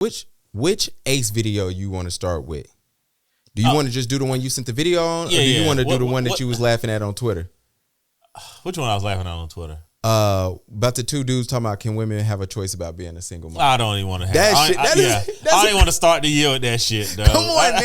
Which Ace video you want to start with? Do you want to just do the one you sent the video on, or do you want to do the one that you was laughing at on Twitter? Which one I was laughing at on Twitter? About the two dudes talking about can women have a choice about being a single mom? I don't even want to have that shit. I don't even want to start the year with that shit, though. Come on, man.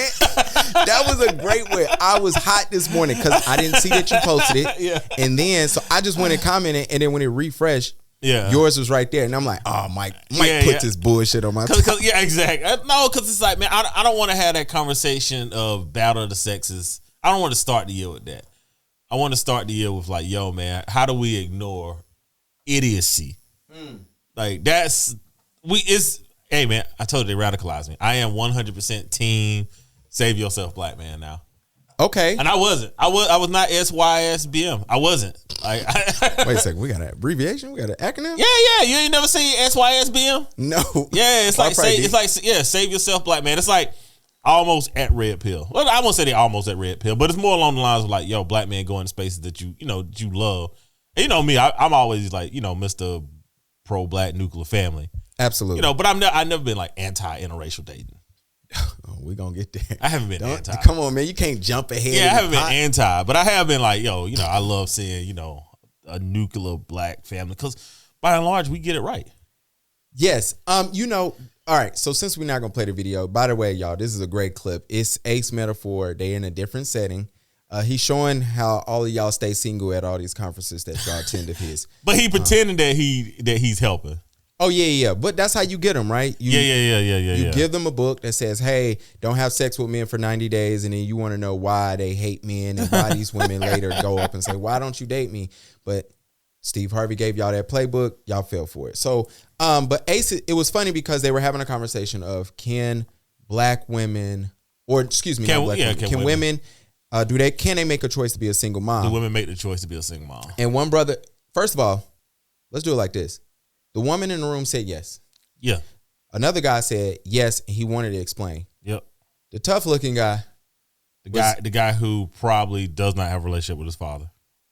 That was a great way. I was hot this morning because I didn't see that you posted it. Yeah. And then, so I just went and commented, and then when it refreshed, yours was right there. And I'm like, oh, Mike put this bullshit on my Cause, yeah, exactly. No, because it's like, man, I don't want to have that conversation of battle of the sexes. I don't want to start the year with that. I want to start the year with like, yo, man, how do we ignore idiocy? Like hey man, I told you they radicalized me. I am 100% team save yourself black man now. Okay. And I wasn't. I was not SYSBM. I wasn't. Like, wait a second, we got an abbreviation? We got an acronym? Yeah. You ain't never seen SYSBM? No. Yeah, it's like save yourself black man. It's like almost at red pill. Well, I won't say they almost at red pill, but it's more along the lines of like, yo, black men go into spaces that you love. And you know me, I'm always like, Mr. Pro-black nuclear family. Absolutely. But I've never been like anti-interracial dating. Oh, we're gonna get there. I haven't been anti. Come on, man. You can't jump ahead. Yeah, I haven't been anti, but I have been like, I love seeing, a nuclear black family because by and large we get it right. Yes. All right. So since we're not gonna play the video, by the way, y'all, this is a great clip. It's Ace Metaphor. They in a different setting. He's showing how all of y'all stay single at all these conferences that y'all attend of his. But he pretending that he's helping. Oh yeah. But that's how you get them, right? You give them a book that says, "Hey, don't have sex with men for 90 days," and then you want to know why they hate men and why these women later go up and say, "Why don't you date me?" But Steve Harvey gave y'all that playbook. Y'all fell for it. So, but Ace, it was funny because they were having a conversation of can black women, or excuse me, can women can they make a choice to be a single mom? Do women make the choice to be a single mom? And one brother, first of all, let's do it like this. The woman in the room said yes. Yeah. Another guy said yes, and he wanted to explain. Yep. The tough looking guy. The guy who probably does not have a relationship with his father.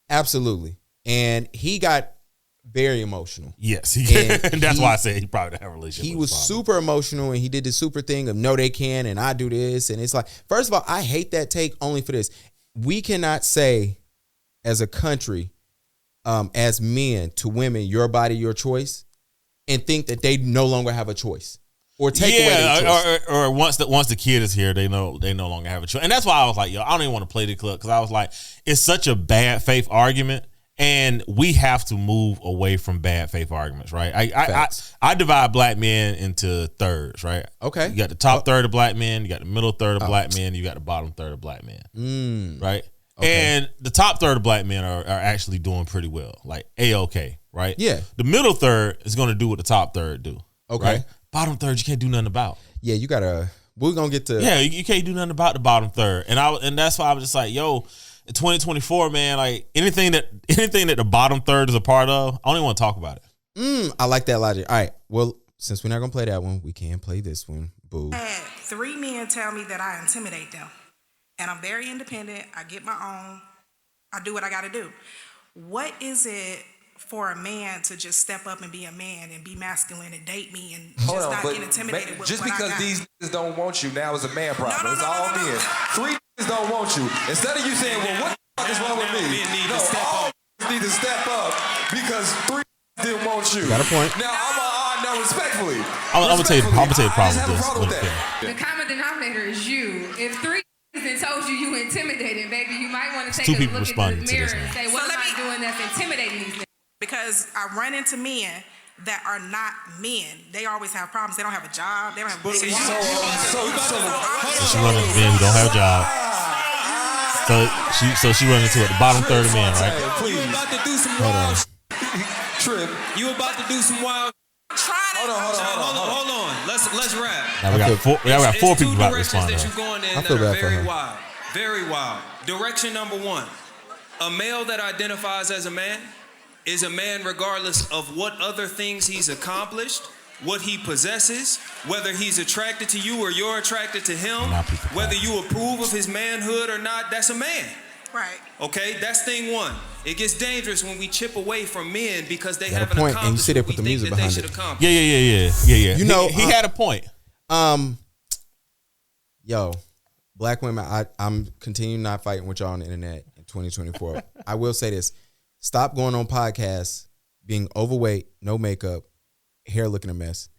Absolutely. And he got very emotional. Yes. And that's why I said he probably doesn't have a relationship he with his was father. super emotional, and he did the super thing of no, they can, and I do this. And it's like, first of all, I hate that take only for this. We cannot say as a country, as men to women, your body, your choice, and think that they no longer have a choice or take away their choice. Or once the kid is here, they no longer have a choice. And that's why I was like, yo, I don't even want to play the clip because I was like, it's such a bad faith argument. And we have to move away from bad faith arguments, right? I divide black men into thirds, right? Okay. You got the top third of black men, you got the middle third of black men, you got the bottom third of black men, right? Okay. And the top third of black men are actually doing pretty well, like A-OK, right? Yeah. The middle third is going to do what the top third do. Okay. Right? Bottom third, you can't do nothing about. Yeah, you gotta. We're gonna get to. Yeah, you can't do nothing about the bottom third, and that's why I was just like, yo, in 2024, man, like anything that the bottom third is a part of, I don't even want to talk about it. I like that logic. All right, well, since we're not gonna play that one, we can play this one. Boo. I had 3 men tell me that I intimidate them, and I'm very independent. I get my own. I do what I got to do. What is it for a man to just step up and be a man and be masculine and date me and just not get intimidated with just what because I got? these niggas don't want you now is a man problem. No, It's all men. 3 niggas don't want you. Instead of you saying, well, what the fuck is wrong with me? All need to step up because 3 didn't want you. Got a point. Now respectfully. I'm gonna tell you the problem with this. The common denominator is you. If 3 and told you intimidated, baby, you might want to take a look at the mirror and say, what am I doing that's intimidating these niggas? Because I run into men that are not men. They always have problems. They don't have a job. They don't have a She running into men who don't have a job. So she running into the bottom third of men, right? Please. You about to do some wild Trip. You about to do some wild. Hold on. Let's rap. Now we got four people about to respond. I feel bad for her. Very wild. Direction number 1. A male that identifies as a man is a man regardless of what other things he's accomplished, what he possesses, whether he's attracted to you or you're attracted to him, whether you approve of his manhood or not, that's a man. Right. Okay, that's thing 1. It gets dangerous when we chip away from men because they Got a haven't point, accomplished and you sit there what with we the music think that they behind should it. accomplish. Yeah. You know, he had a point. Yo, black women, I'm continuing not fighting with y'all on the internet in 2024. I will say this. Stop going on podcasts, being overweight, no makeup, hair looking a mess,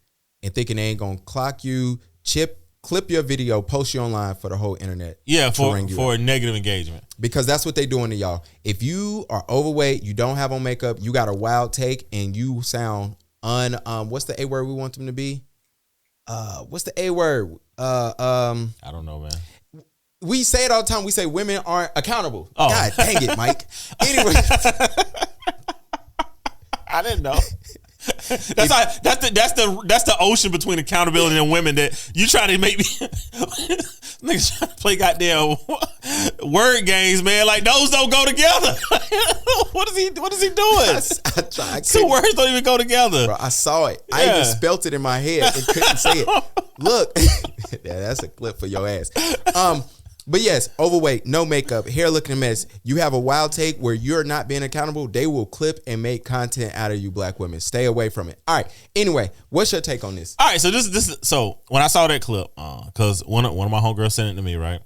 and thinking they ain't going to clock you, clip your video, post you online for the whole internet. Yeah, for negative engagement. Because that's what they doing to y'all. If you are overweight, you don't have on makeup, you got a wild take, and you sound what's the A word we want them to be? What's the A word? I don't know, man. We say it all the time. We say women aren't accountable. Oh. God dang it, Mike. Anyway. I didn't know. That's the ocean between accountability and women that you trying to make me niggas trying to play goddamn word games, man. Like those don't go together. What is he doing? I Two words don't even go together. Bro, I saw it. Yeah. I even spelt it in my head and couldn't say it. Look. Yeah, that's a clip for your ass. But yes, overweight, no makeup, hair looking a mess. You have a wild take where you're not being accountable. They will clip and make content out of you, black women. Stay away from it. All right. Anyway, what's your take on this? All right. So so when I saw that clip, because one of my homegirls sent it to me, right?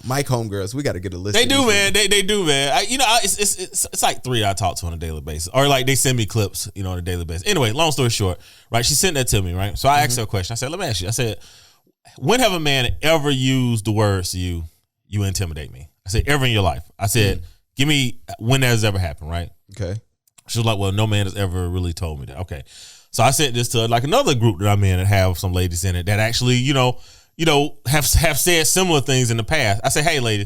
Mike homegirls, we got to get a list. They do, man. They do, man. It's like 3 I talk to on a daily basis, or like they send me clips, on a daily basis. Anyway, long story short, right? She sent that to me, right? So I asked her a question. I said, let me ask you. I said, when have a man ever used the words to you? You intimidate me. I said, ever in your life. I said, give me when that has ever happened, right? Okay. She was like, well, no man has ever really told me that. Okay. So I sent this to like another group that I'm in that have some ladies in it that actually, have said similar things in the past. I said, hey, ladies,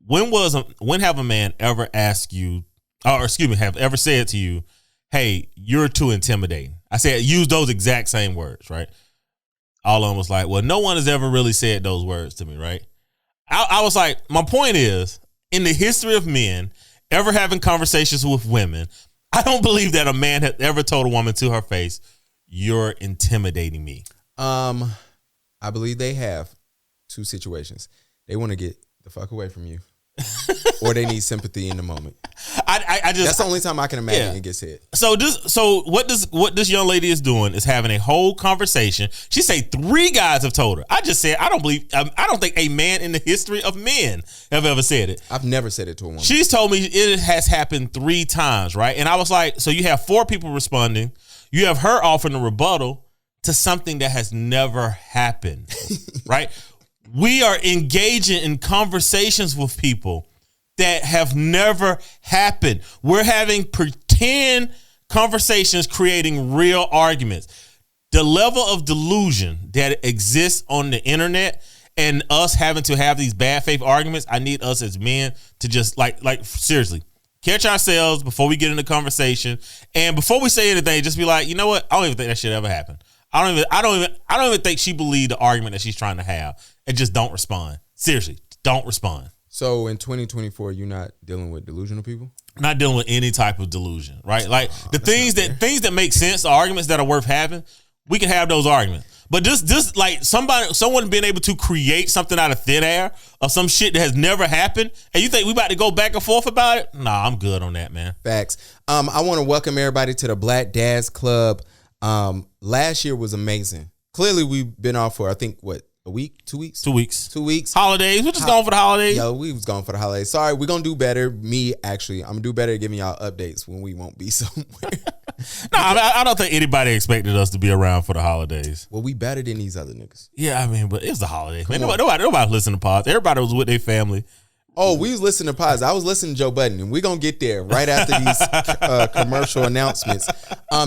when have a man ever asked you, have ever said to you, hey, you're too intimidating? I said, use those exact same words, right? All of them was like, well, no one has ever really said those words to me, right? I was like, my point is, in the history of men ever having conversations with women, I don't believe that a man has ever told a woman to her face, you're intimidating me. I believe they have 2 situations. They want to get the fuck away from you. Or they need sympathy in the moment. That's the only time I can imagine it gets hit. So what this young lady is doing is having a whole conversation. She say 3 guys have told her. I just said I don't think a man in the history of men have ever said it. I've never said it to a woman. She's told me it has happened 3 times, right? And I was like, so you have 4 people responding. You have her offering a rebuttal to something that has never happened, right? We are engaging in conversations with people that have never happened. We're having pretend conversations, creating real arguments. The level of delusion that exists on the internet and us having to have these bad faith arguments, I need us as men to just like seriously catch ourselves before we get into conversation. And before we say anything, just be like, you know what? I don't even think that shit ever happened. I don't even think she believed the argument that she's trying to have, and just don't respond. Seriously, don't respond. So in 2024, you're not dealing with delusional people? Not dealing with any type of delusion, right? Like the things that make sense, the arguments that are worth having, we can have those arguments. But just like someone being able to create something out of thin air of some shit that has never happened, and you think we about to go back and forth about it? Nah, I'm good on that, man. Facts. I want to welcome everybody to the Black Dads Club. Last year was amazing. Clearly, we've been off for, I think, a week, 2 weeks? 2 weeks. 2 weeks. Holidays. We're just going for the holidays. Yo, we was going for the holidays. Sorry, we're going to do better. Me, actually, I'm going to do better at giving y'all updates when we won't be somewhere. No, I don't think anybody expected us to be around for the holidays. Well, we better than these other niggas. Yeah, I mean, but it's the holidays. Man, nobody listened to pods. Everybody was with their family. Oh, we was listening to pods. I was listening to Joe Budden, and we're going to get there right after these commercial announcements.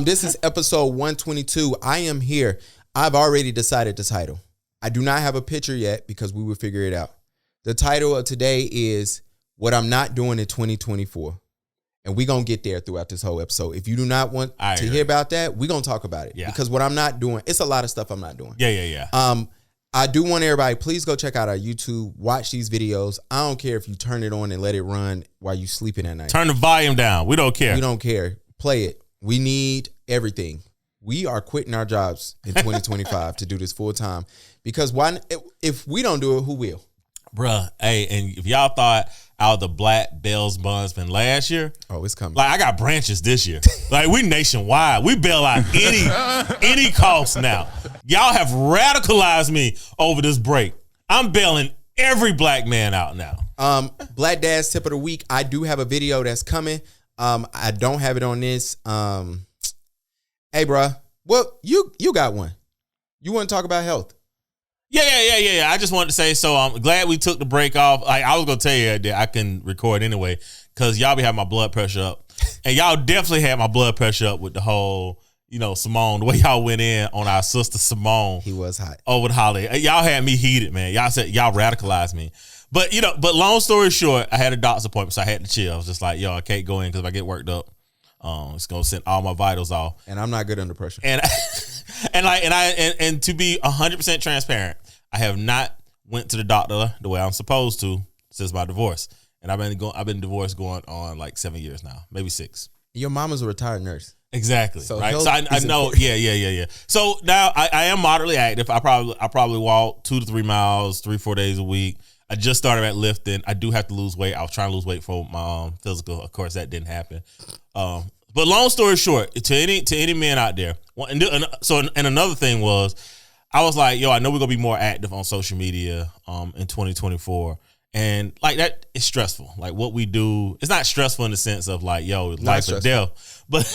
This is episode 122. I am here. I've already decided the title. I do not have a picture yet because we will figure it out. The title of today is What I'm Not Doing in 2024. And we're going to get there throughout this whole episode. If you do not want to hear about that, we're going to talk about it. Yeah. Because what I'm not doing, it's a lot of stuff I'm not doing. Yeah. I do want everybody, please go check out our YouTube, watch these videos. I don't care if you turn it on and let it run while you sleeping at night. Turn the volume down. We don't care. We don't care. Play it. We need everything. We are quitting our jobs in 2025 to do this full time because if we don't do it, who will? Bruh, hey, and if y'all thought I was the black Bell's Bondsman last year, it's coming. Like I got branches this year. Like we nationwide. We bail out any cost now. Y'all have radicalized me over this break. I'm bailing every black man out now. Black Dad's Tip of the Week. I do have a video that's coming. I don't have it on this. Hey, bruh. Well, you got one. You want to talk about health? Yeah. I just wanted to say, so I'm glad we took the break off. I was going to tell you that I can record anyway because y'all be having my blood pressure up. And y'all definitely had my blood pressure up with the whole, Simone, the way y'all went in on our sister Simone. He was hot. Over the holiday. Y'all had me heated, man. Y'all said, y'all radicalized me. But, but long story short, I had a doctor's appointment, so I had to chill. I was just like, I can't go in because if I get worked up, it's going to send all my vitals off. And I'm not good under pressure. And to be 100% transparent, I have not went to the doctor the way I'm supposed to since my divorce. And I've been divorced going on like 7 years now, maybe 6. Your mama's a retired nurse. Exactly. So, right? So I know. Important. Yeah. So now I am moderately active. I probably walk 2 to 3 miles, 3-4 days a week. I just started at lifting. I do have to lose weight. I was trying to lose weight for my physical. Of course, that didn't happen. But long story short, to any men out there, and another thing was, I was like, I know we're gonna be more active on social media in 2024. And like that is stressful. Like what we do, it's not stressful in the sense of like, life or death, but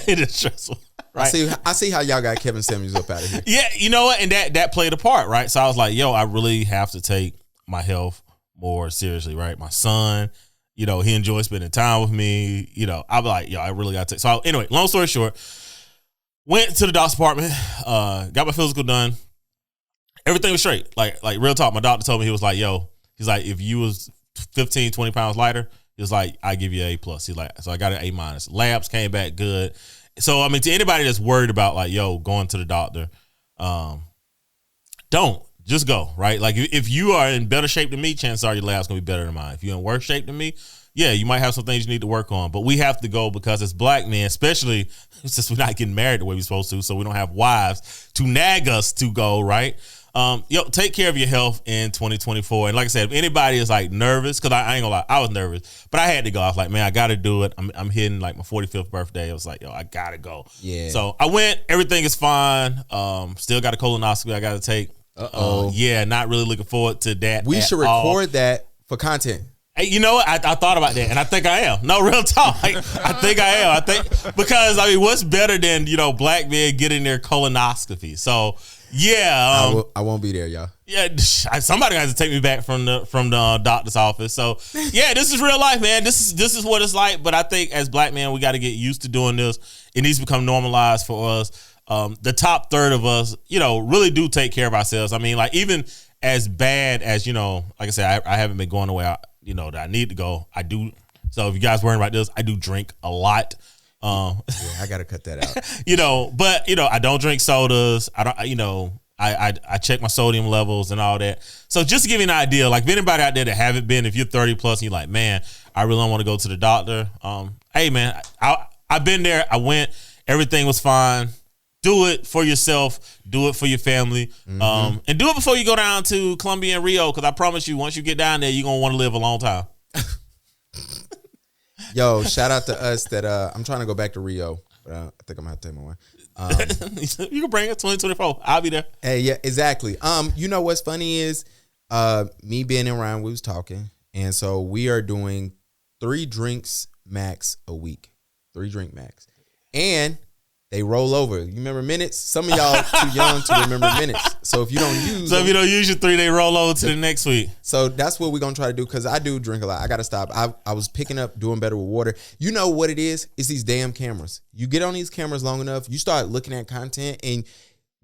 it is stressful. Right? I see how y'all got Kevin Samuels up out of here. Yeah, you know what? And that played a part, right? So I was like, I really have to take my health more seriously, right? My son, he enjoys spending time with me. I'll be like, I really got to take. So anyway, long story short, went to the doctor's appointment, got my physical done. Everything was straight. Like real talk. My doctor told me, he was like, he's like, if you was 15, 20 pounds lighter, he was like, I give you an A+. He's like, so I got an A-. Labs came back good. So, I mean, to anybody that's worried about like, going to the doctor, don't. Just go, right? Like if you are in better shape than me, chances are your lab's going to be better than mine. If you're in worse shape than me, you might have some things you need to work on. But we have to go because as black men, especially since we're not getting married the way we're supposed to, so we don't have wives to nag us to go, right? Take care of your health in 2024. And like I said, if anybody is like nervous, because I ain't gonna lie, I was nervous, but I had to go. I was like, man, I got to do it. I'm hitting like my 45th birthday. I was like, I got to go. Yeah. So I went. Everything is fine. Still got a colonoscopy I got to take. Not really looking forward to that. We should record that for content. Hey, you know what? I thought about that, and I think I am. No, real talk. I think I am. I think because what's better than black men getting their colonoscopy? So yeah, I won't be there, y'all. Yeah, somebody has to take me back from the doctor's office. So yeah, this is real life, man. This is what it's like. But I think as black men, we got to get used to doing this. It needs to become normalized for us. The top third of us, really do take care of ourselves. I mean, like even as bad as like I said, I haven't been going the way that I need to go. I do. So if you guys worrying about this, I do drink a lot. I gotta cut that out. But I don't drink sodas. I don't. I check my sodium levels and all that. So just to give you an idea, like if anybody out there that haven't been, if you're 30 plus and you're like, man, I really don't want to go to the doctor. Hey man, I've been there. I went. Everything was fine. Do it for yourself. Do it for your family. And do it before you go down to Colombia and Rio, because I promise you, once you get down there, you're going to want to live a long time. Yo, shout out to us that I'm trying to go back to Rio. But I think I'm going to have to take my wife. You can bring it 2024. I'll be there. Hey, yeah, exactly. You know what's funny is me being around, we was talking. And so we are doing 3 drinks max a week. 3 drink max. And they roll over. You remember minutes? Some of y'all too young to remember minutes. So if you don't use if you don't use your 3, they roll over to the next week. So that's what we're going to try to do, because I do drink a lot. I got to stop. I was picking up, doing better with water. You know what it is? It's these damn cameras. You get on these cameras long enough, you start looking at content, and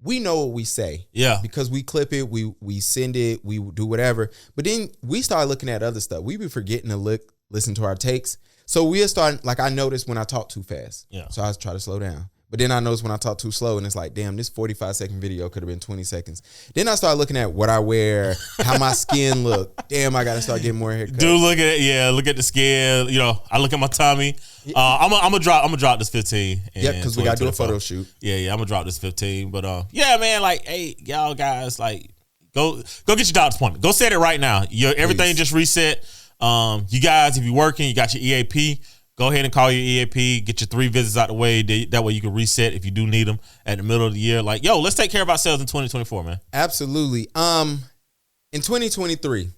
we know what we say. Yeah. Because we clip it, we send it, we do whatever. But then we start looking at other stuff. We be forgetting to listen to our takes. So we'll start, like I noticed when I talk too fast. Yeah. So I try to slow down. But then I notice when I talk too slow, and it's like, damn, this 45-second video could have been 20 seconds. Then I start looking at what I wear, how my skin look. Damn, I got to start getting more haircuts. Dude, look at it. Yeah, look at the skin. I look at my tummy. I'm gonna drop this 15. Yep, because we got to do a photo shoot. Yeah, I'm gonna drop this 15. But yeah, man, like, hey, y'all guys, like, Go get your doctor's appointment. Go set it right now. Everything just reset. You guys, if you're working, you got your EAP. Go ahead and call your EAP. Get your 3 visits out the way. That way you can reset if you do need them at the middle of the year. Like, yo, let's take care of ourselves in 2024, man. Absolutely. In 2023,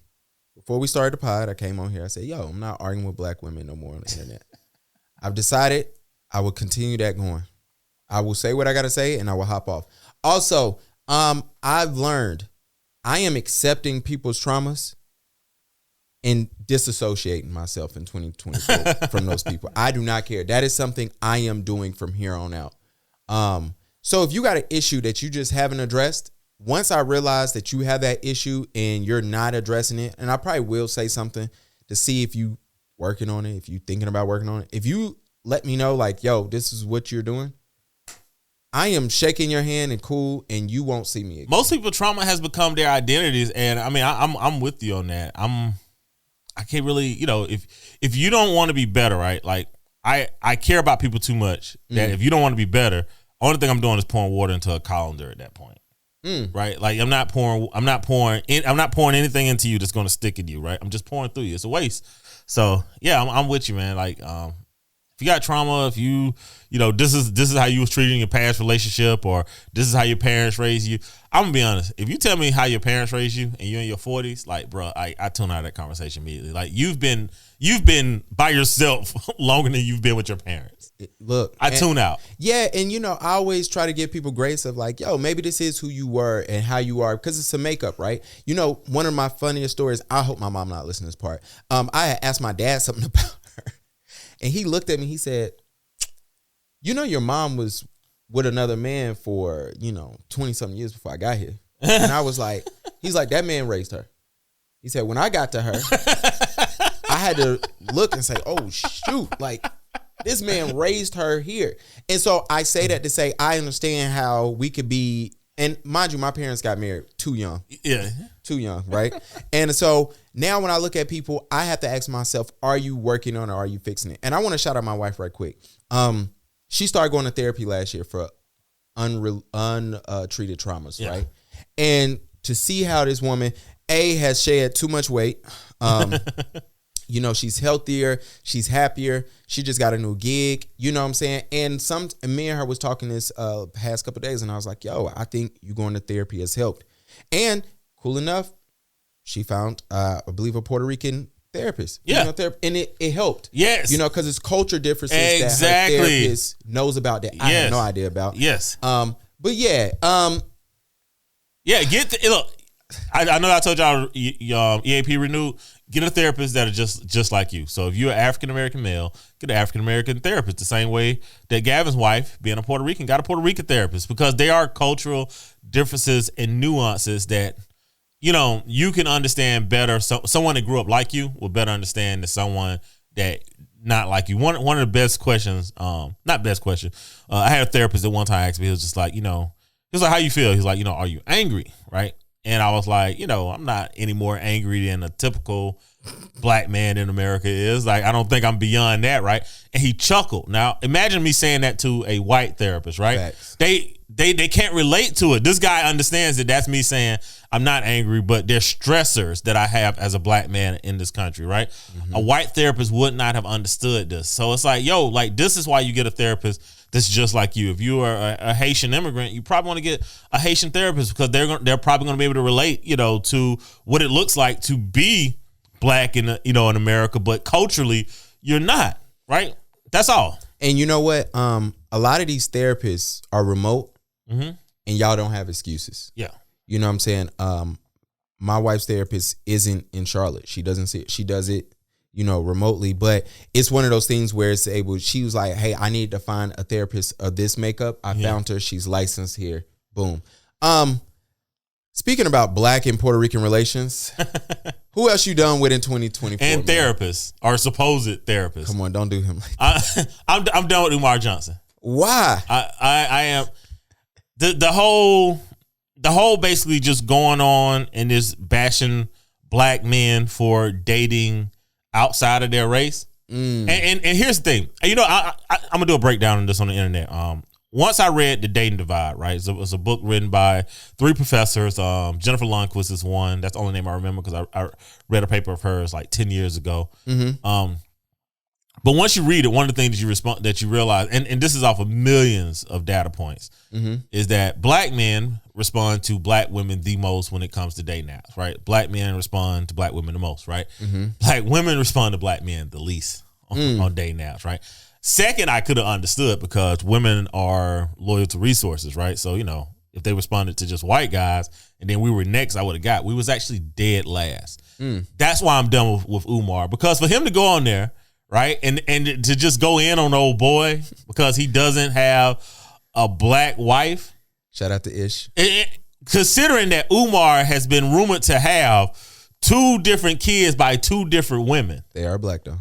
before we started the pod, I came on here. I said, yo, I'm not arguing with black women no more on the internet. I've decided I will continue that going. I will say what I got to say, and I will hop off. Also, I've learned I am accepting people's traumas and disassociating myself in 2024 from those people. I do not care. That is something I am doing from here on out. So if you got an issue that you just haven't addressed, once I realize that you have that issue and you're not addressing it, and I probably will say something to see if you working on it, if you thinking about working on it. If you let me know, like, yo, this is what you're doing, I am shaking your hand and cool, and you won't see me again. Most people, trauma has become their identities, and I mean, I'm with you on that. I can't really, if you don't want to be better, right? Like, I care about people too much that if you don't want to be better, only thing I'm doing is pouring water into a colander at that point. Right? Like, I'm not pouring anything into you that's going to stick in you, right? I'm just pouring through you. It's a waste. So yeah, I'm with you, man. Like, if you got trauma, if this is how you was treated in your past relationship, or this is how your parents raised you, I'm gonna be honest. If you tell me how your parents raised you and you're in your 40s, like, bro, I tune out of that conversation immediately. Like, you've been by yourself longer than you've been with your parents. Look, I tune out. Yeah, and I always try to give people grace of like, yo, maybe this is who you were and how you are, because it's a makeup, right? One of my funniest stories, I hope my mom not listening to this part. I had asked my dad something about her, and he looked at me, he said, your mom was with another man for, 20-something years before I got here. And I was like, he's like, that man raised her. He said, when I got to her, I had to look and say, oh, shoot, like, this man raised her here. And so I say that to say I understand how we could be, and mind you, my parents got married too young. Yeah. Too young, right? And so now when I look at people, I have to ask myself, are you working on it or are you fixing it? And I want to shout out my wife right quick. She started going to therapy last year for untreated traumas, right? And to see how this woman, has shed too much weight. She's healthier, she's happier, she just got a new gig, you know what I'm saying? And me and her was talking this past couple of days, and I was like, yo, I think you going to therapy has helped. And cool enough, she found, I believe, a Puerto Rican therapist. Yeah. And it helped. Yes. Because it's culture differences exactly. that her therapist knows about that I had no idea about. Yes. But yeah. Look, I know I told y'all EAP renewed. Get a therapist that are just like you. So if you're an African-American male, get an African-American therapist the same way that Gavin's wife, being a Puerto Rican, got a Puerto Rican therapist, because there are cultural differences and nuances that, you can understand better. So someone that grew up like you will better understand than someone that not like you. One of the best questions, not best question, I had a therapist that one time asked me, he was just like, he was like, how you feel? He's like, are you angry? Right? And I was like, I'm not any more angry than a typical black man in America is. Like, I don't think I'm beyond that, right? And he chuckled. Now, imagine me saying that to a white therapist, right? Facts. They can't relate to it. This guy understands that that's me saying I'm not angry, but there's stressors that I have as a black man in this country, right? Mm-hmm. A white therapist would not have understood this. So it's like, yo, like, this is why you get a therapist that's just like you. If you are a Haitian immigrant, you probably want to get a Haitian therapist, because they're probably going to be able to relate, to what it looks like to be black in America, but culturally you're not, right? That's all. And you know what? A lot of these therapists are remote, and y'all don't have excuses. Yeah. You know what I'm saying? My wife's therapist isn't in Charlotte. She doesn't see it. She does it, remotely, but it's one of those things where it's able, she was like, hey, I need to find a therapist of this makeup. I found her. She's licensed here. Boom. Speaking about black and Puerto Rican relations, who else you done with in 2024? And therapists, or supposed therapists. Come on, don't do him like that. I'm done with Umar Johnson. Why? I am the whole basically just going on and this bashing black men for dating outside of their race. And here's the thing. I'm gonna do a breakdown on this on the internet. once I read The Dating Divide, right? So it was a book written by 3 professors. Jennifer Lundquist is one. That's the only name I remember because I read a paper of hers like 10 years ago. Mm-hmm. But once you read it, one of the things that you realize, and this is off of millions of data points, is that black men respond to black women the most when it comes to dating apps, right? Black men respond to black women the most, right? Black women respond to black men the least on dating apps, right? Second, I could have understood because women are loyal to resources, right? So, if they responded to just white guys and then we were next, we was actually dead last. That's why I'm done with Umar, because for him to go on there, right, and to just go in on old boy because he doesn't have a black wife. Shout out to Ish. Considering that Umar has been rumored to have 2 different kids by 2 different women. They are black though.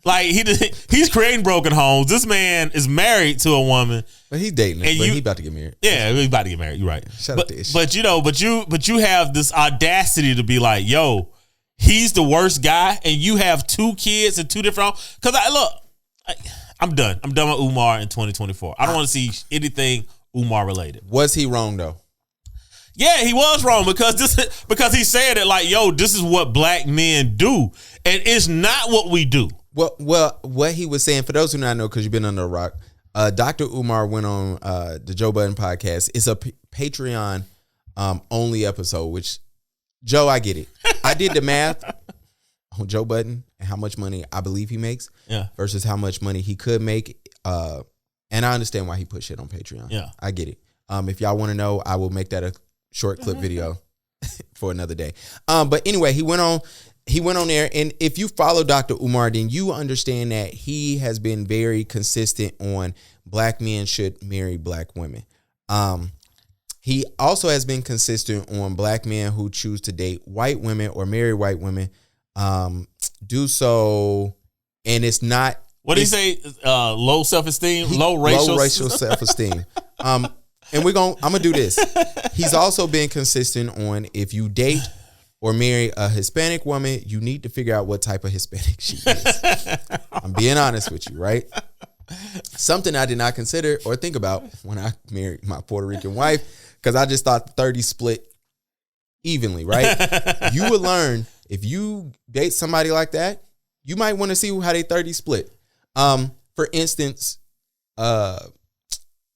Like he's creating broken homes. This man is married to a woman, but he's dating. But he's about to get married. Yeah, he's about to get married. You're right. Shout out to Ish. But you have this audacity to be like, yo, he's the worst guy, and you have 2 kids and 2 different. Because I'm done. I'm done with Umar in 2024. I don't want to see anything Umar related. Was he wrong though? Yeah, he was wrong because he said it like, yo, this is what black men do, and it's not what we do. Well, what he was saying, for those who not know, because you've been under a rock, Dr. Umar went on the Joe Budden podcast. It's a Patreon only episode, which, Joe, I get it. I did the math on Joe Budden and how much money I believe he makes versus how much money he could make. And I understand why he put shit on Patreon. Yeah. I get it. If y'all want to know, I will make that a short clip video for another day. But anyway, he went on there, and if you follow Dr. Umar, then you understand that he has been very consistent on black men should marry black women. He also has been consistent on black men who choose to date white women or marry white women do so, and it's not. What did he say? Low self-esteem, low racial self-esteem. And I'm gonna do this. He's also been consistent on if you date or marry a Hispanic woman, you need to figure out what type of Hispanic she is. I'm being honest with you, right? Something I did not consider or think about when I married my Puerto Rican wife, because I just thought the 30 split evenly, right? You would learn if you date somebody like that, you might want to see how they 30 split. For instance, my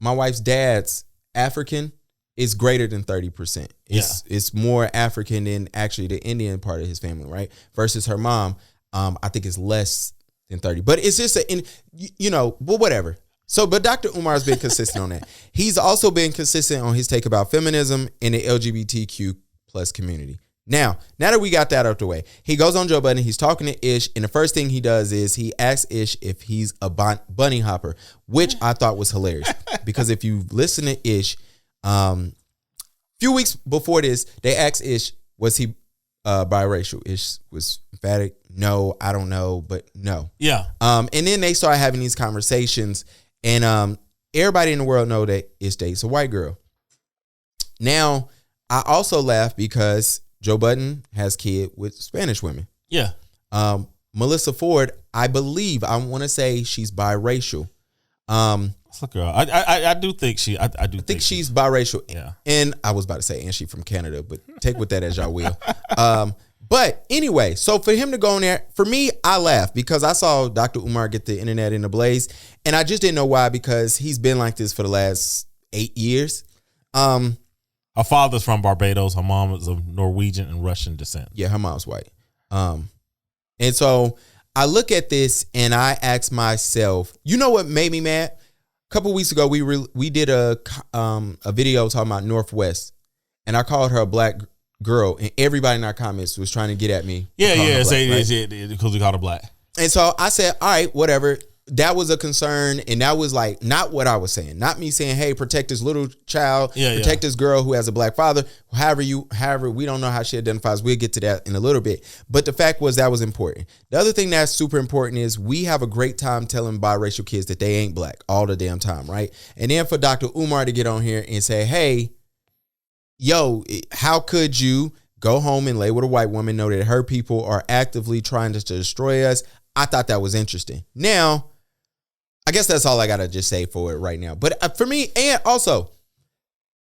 wife's dad's African is greater than 30%. It's more African than actually the Indian part of his family, right? Versus her mom, I think it's less than 30. But it's just but whatever. So, but Dr. Umar's been consistent on that. He's also been consistent on his take about feminism and the LGBTQ plus community. Now that we got that out the way, he goes on Joe Budden. He's talking to Ish, and the first thing he does is he asks Ish if he's a bunny hopper, which I thought was hilarious because if you listen to Ish, few weeks before this, they asked Ish, was he biracial? Ish was emphatic, no, I don't know, but no. Yeah. And then they started having these conversations, and everybody in the world know that Ish dates a white girl. Now, I also laugh because Joe Budden has kid with Spanish women. Yeah. Melissa Ford, I want to say she's biracial. Girl, I do think I think she's biracial. Yeah. And I was about to say, and she from Canada, but take with that as y'all will. But anyway, so for him to go in there, for me, I laughed because I saw Dr. Umar get the internet in a blaze, and I just didn't know why, because he's been like this for the last 8 years. Her father's from Barbados. Her mom is of Norwegian and Russian descent. Yeah, her mom's white. And so I look at this and I ask myself, you know what made me mad? A couple weeks ago, we did a video talking about Northwest, and I called her a black girl, and everybody in our comments was trying to get at me. Yeah, because we called her black. And so I said, all right, whatever. That was a concern, and that was like not what I was saying. Not me saying, hey, protect this little child, protect this girl who has a black father. However, we don't know how she identifies. We'll get to that in a little bit. But the fact was that was important. The other thing that's super important is we have a great time telling biracial kids that they ain't black all the damn time, right? And then for Dr. Umar to get on here and say, hey, yo, how could you go home and lay with a white woman, know that her people are actively trying to destroy us? I thought that was interesting. Now, I guess that's all I got to just say for it right now. But for me, and also,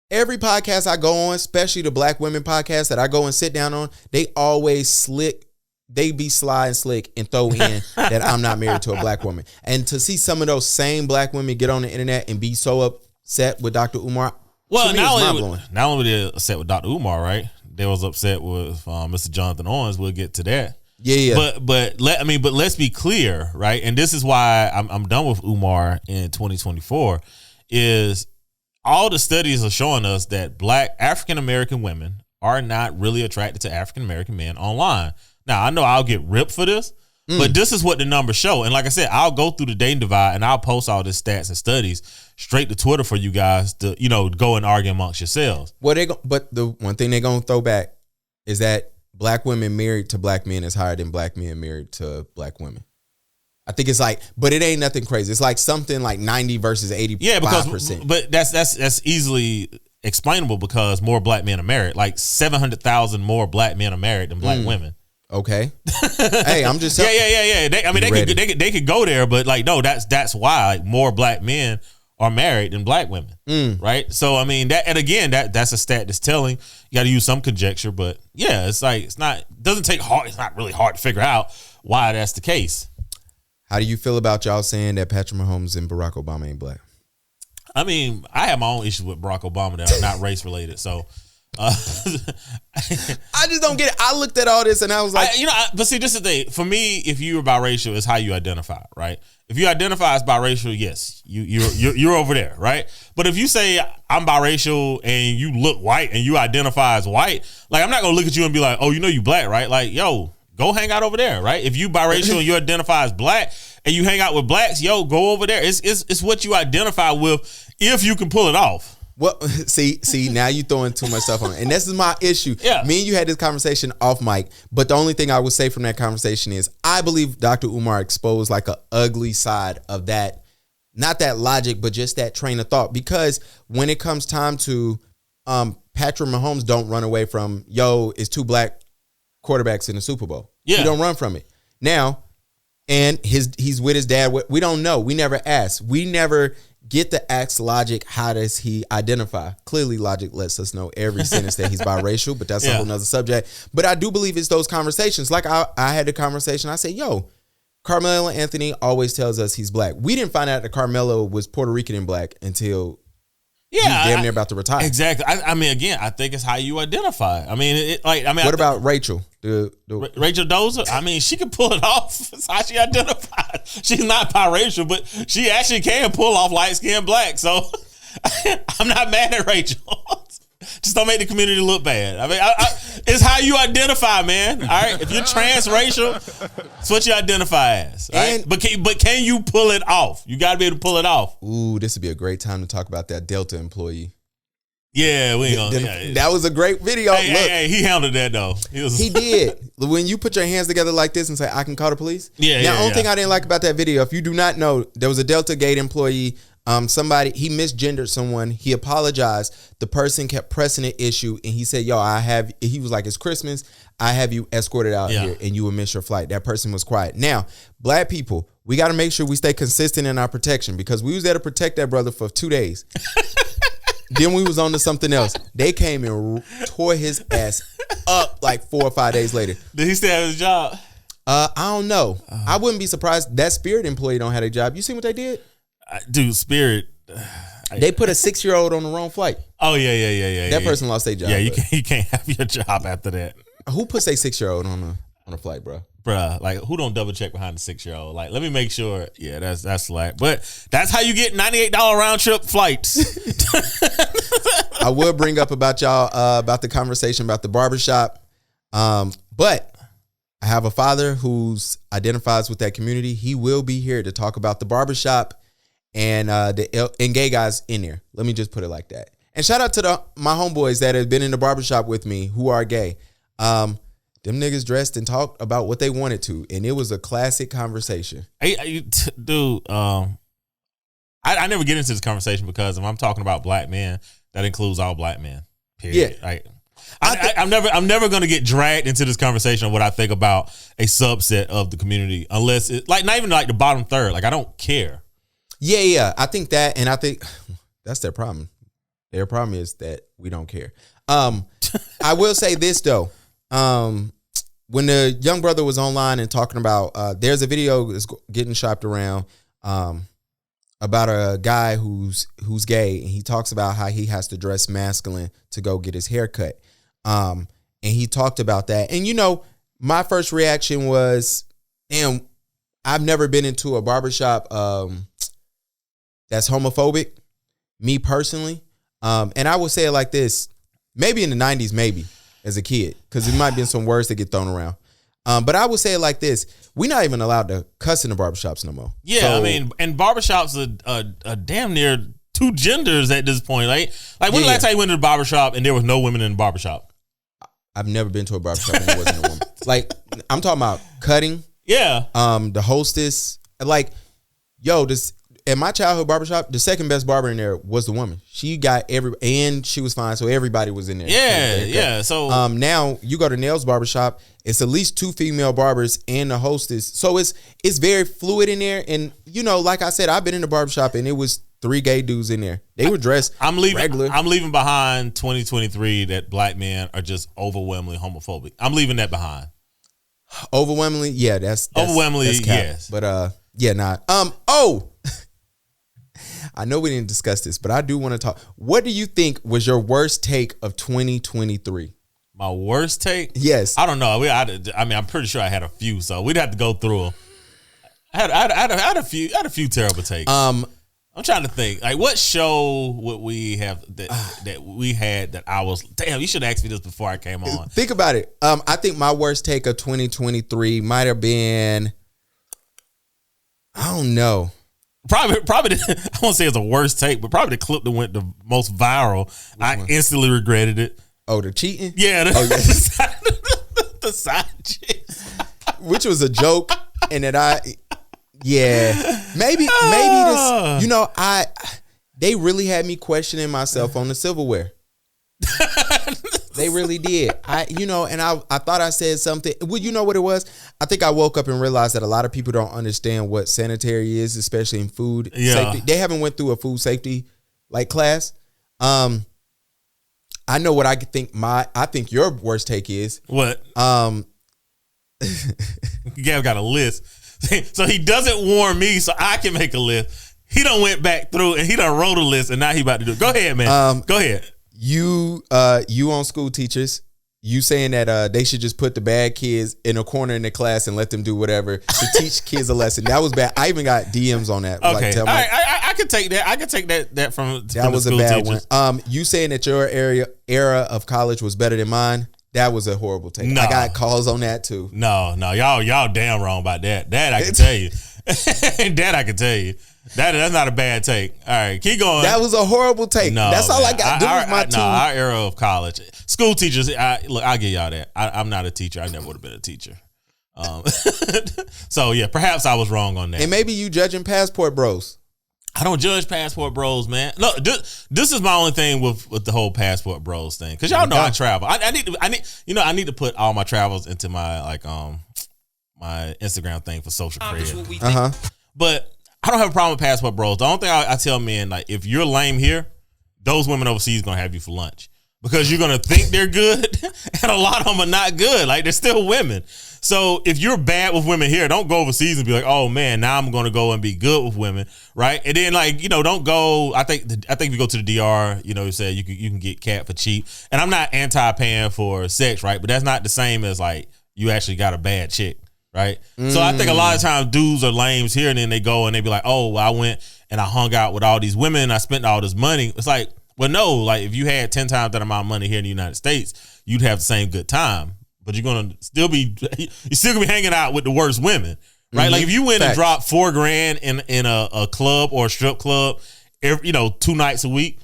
every podcast I go on, especially the Black women podcast that I go and sit down on, they always slick. They be sly and slick and throw in that I'm not married to a Black woman. And to see some of those same Black women get on the internet and be so upset with Dr. Umar, well, not only they upset with Dr. Umar, right? They was upset with Mr. Jonathan Owens. We'll get to that. Yeah. But let's be clear, right? And this is why I'm done with Umar in 2024. Is all the studies are showing us that Black African American women are not really attracted to African American men online. Now, I know I'll get ripped for this, but this is what the numbers show. And like I said, I'll go through the dating divide and I'll post all these stats and studies straight to Twitter for you guys to, go and argue amongst yourselves. Well, but the one thing they're going to throw back is that Black women married to Black men is higher than Black men married to Black women. I think it's like, but it ain't nothing crazy. It's like something like 90 versus 85%. Yeah, but that's easily explainable because more Black men are married. Like 700,000 more Black men are married than Black women. Okay. Hey, I'm just yeah. They could go there, but like no, that's why like more Black men are married than Black women, right? So I mean that, and again that's a stat that's telling. You got to use some conjecture, but yeah, it's not really hard to figure out why that's the case. How do you feel about y'all saying that Patrick Mahomes and Barack Obama ain't Black? I mean, I have my own issues with Barack Obama that are not race related, so. I just don't get it. I looked at all this and I was like, but see, this is the thing. For me, if you're biracial, it's how you identify, right? If you identify as biracial, yes, you're over there, right? But if you say I'm biracial and you look white and you identify as white, like I'm not gonna look at you and be like, oh, you Black, right? Like, yo, go hang out over there, right? If you biracial and you identify as Black and you hang out with Blacks, yo, go over there. It's what you identify with if you can pull it off. Well, see, now you throwing too much stuff on. And this is my issue. Yeah. Me and you had this conversation off mic, but the only thing I would say from that conversation is I believe Dr. Umar exposed like an ugly side of that, not that logic, but just that train of thought. Because when it comes time to Patrick Mahomes don't run away from, it's two Black quarterbacks in the Super Bowl. Yeah. He don't run from it. Now, and he's with his dad. We don't know. We never asked. We never get the ask logic. How does he identify? Clearly, logic lets us know every sentence that he's biracial, but that's a whole nother subject. But I do believe it's those conversations. Like I had the conversation. I said, Carmelo Anthony always tells us he's Black. We didn't find out that Carmelo was Puerto Rican and Black until he's damn near about to retire. Exactly. I mean, again, I think it's how you identify. I mean, what about Rachel? Rachel Dozer? I mean, she can pull it off. That's how she identifies. She's not biracial, but she actually can pull off light-skinned Black. So I'm not mad at Rachel. Just don't make the community look bad. I mean, it's how you identify, man. All right, if you're transracial, it's what you identify as. Right? But can you pull it off? You got to be able to pull it off. Ooh, this would be a great time to talk about that Delta employee. Yeah, we ain't gonna. That was a great video. Hey, he handled that though. He did. When you put your hands together like this and say, "I can call the police." The only thing I didn't like about that video, if you do not know, there was a Delta Gate employee. Somebody, he misgendered someone. He apologized. The person kept pressing an issue, and he said, he was like, it's Christmas. I have you escorted out here, and you will miss your flight. That person was quiet. Now, Black people, we got to make sure we stay consistent in our protection because we was there to protect that brother for 2 days. Then we was on to something else. They came and tore his ass up like 4 or 5 days later. Did he still have his job? I don't know. I wouldn't be surprised. That Spirit employee don't have a job. You see what they did? Dude, Spirit. They put a 6-year-old on the wrong flight. Oh, yeah. That person lost their job. Yeah, you can't have your job after that. Who puts a 6-year-old on a flight, bro? Bruh, like who don't double check behind the 6-year-old? Like, let me make sure. Yeah, that's slack. But that's how you get $98 round trip flights. I will bring up about y'all about the conversation about the barbershop. But I have a father who's identifies with that community. He will be here to talk about the barbershop and gay guys in there. Let me just put it like that. And shout out to my homeboys that have been in the barbershop with me who are gay. Them niggas dressed and talked about what they wanted to, and it was a classic conversation. Dude, I never get into this conversation because if I'm talking about Black men, that includes all Black men. Period. Yeah. Like, I'm never going to get dragged into this conversation of what I think about a subset of the community, unless it's like not even like the bottom third. Like I don't care. Yeah. I think that, and I think that's their problem. Their problem is that we don't care. I will say this though. When the young brother was online and talking about, there's a video that's getting shopped around about a guy who's gay, and he talks about how he has to dress masculine to go get his hair cut. And he talked about that. And my first reaction was, damn, I've never been into a barbershop that's homophobic, me personally. And I would say it like this, maybe in the 90s, maybe as a kid, because there might be some words that get thrown around. But I would say it like this, we're not even allowed to cuss in the barbershops no more. Yeah, so, I mean, and barbershops are damn near two genders at this point. Like when the last time you went to the barbershop and there was no women in the barbershop? I've never been to a barbershop and there wasn't a woman. Like, I'm talking about cutting. Yeah. The hostess. Like, at my childhood barbershop, the second best barber in there was the woman. She got and she was fine, so everybody was in there. Yeah. So now you go to Nell's barbershop, it's at least 2 female barbers and the hostess. So it's very fluid in there. And like I said, I've been in the barbershop and it was 3 gay dudes in there. They were dressed regular. I'm leaving behind 2023 that black men are just overwhelmingly homophobic. I'm leaving that behind. Overwhelmingly, yeah, that's overwhelmingly, that's yes. But yeah, not. I know we didn't discuss this, but I do want to talk. What do you think was your worst take of 2023? My worst take? Yes. I don't know. I mean, I'm pretty sure I had a few, so we'd have to go through them. I had a few terrible takes. I'm trying to think. Like, what show would we have that we had that I was, damn, you should ask me this before I came on. Think about it. I think my worst take of 2023 might have been, I don't know. Probably. I won't say it's a worst take, but probably the clip that went the most viral. I instantly regretted it. Oh, the cheating? Yeah. The side chick. Which was a joke, and that maybe this. They really had me questioning myself on the silverware. They really did. And I thought I said something. Well, you know what it was? I think I woke up and realized that a lot of people don't understand what sanitary is, especially in food safety. They haven't went through a food safety class. I know what I think I think your worst take is. What? Gavin got a list. So he doesn't warn me so I can make a list. He done went back through and he done wrote a list and now he about to do it. Go ahead, man. Go ahead. You on school teachers, you saying that they should just put the bad kids in a corner in the class and let them do whatever to teach kids a lesson. That was bad. I even got DMs on that. Okay, I could take that. I could take that from that was a bad teachers. one. You saying that your era of college was better than mine? That was a horrible take. No. I got calls on that too. No, y'all damn wrong about that. That I can tell you. That I can tell you. That's not a bad take. All right, keep going. That was a horrible take. No, that's all I got to do with my team. Our era of college. School teachers, I'll give y'all that. I'm not a teacher. I never would have been a teacher. So, yeah, perhaps I was wrong on that. And maybe you judging passport bros. I don't judge passport bros, man. Look, this is my only thing with the whole passport bros thing. Because y'all know I travel. I need to put all my travels into my, my Instagram thing for social credit. But I don't have a problem with passport bros. The only thing I tell men, if you're lame here, those women overseas gonna have you for lunch because you're gonna think they're good, and a lot of them are not good. They're still women. So if you're bad with women here, don't go overseas and be like, oh man, now I'm gonna go and be good with women, right? And then don't go. I think if you go to the DR, you say you can get cat for cheap. And I'm not anti-paying for sex, right? But that's not the same as you actually got a bad chick. Right. So I think a lot of times dudes are lames here and then they go and they be like, oh, well, I went and I hung out with all these women and I spent all this money. It's like, well, no, if you had 10 times that amount of money here in the United States, you'd have the same good time. But you're going to still be hanging out with the worst women. Right. Mm-hmm. If you went and dropped $4,000 in a club or a strip club, 2 nights a week,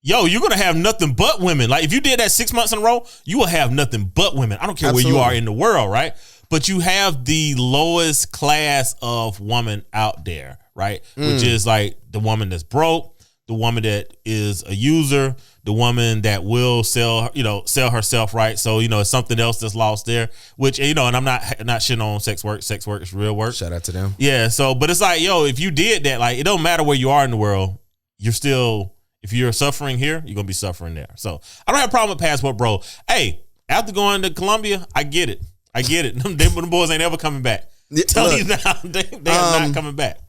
you're going to have nothing but women. If you did that 6 months in a row, you will have nothing but women. I don't care where you are in the world. Right. But you have the lowest class of woman out there, right? Which is the woman that's broke, the woman that is a user, the woman that will sell herself right. So, it's something else that's lost there, which, and I'm not shitting on sex work. Sex work is real work. Shout out to them. Yeah. So, but it's like, if you did that, like, it don't matter where you are in the world. You're still, if you're suffering here, you're going to be suffering there. So I don't have a problem with passport, bro. Hey, after going to Colombia, I get it. Them boys ain't ever coming back. Tell you now, they are not coming back.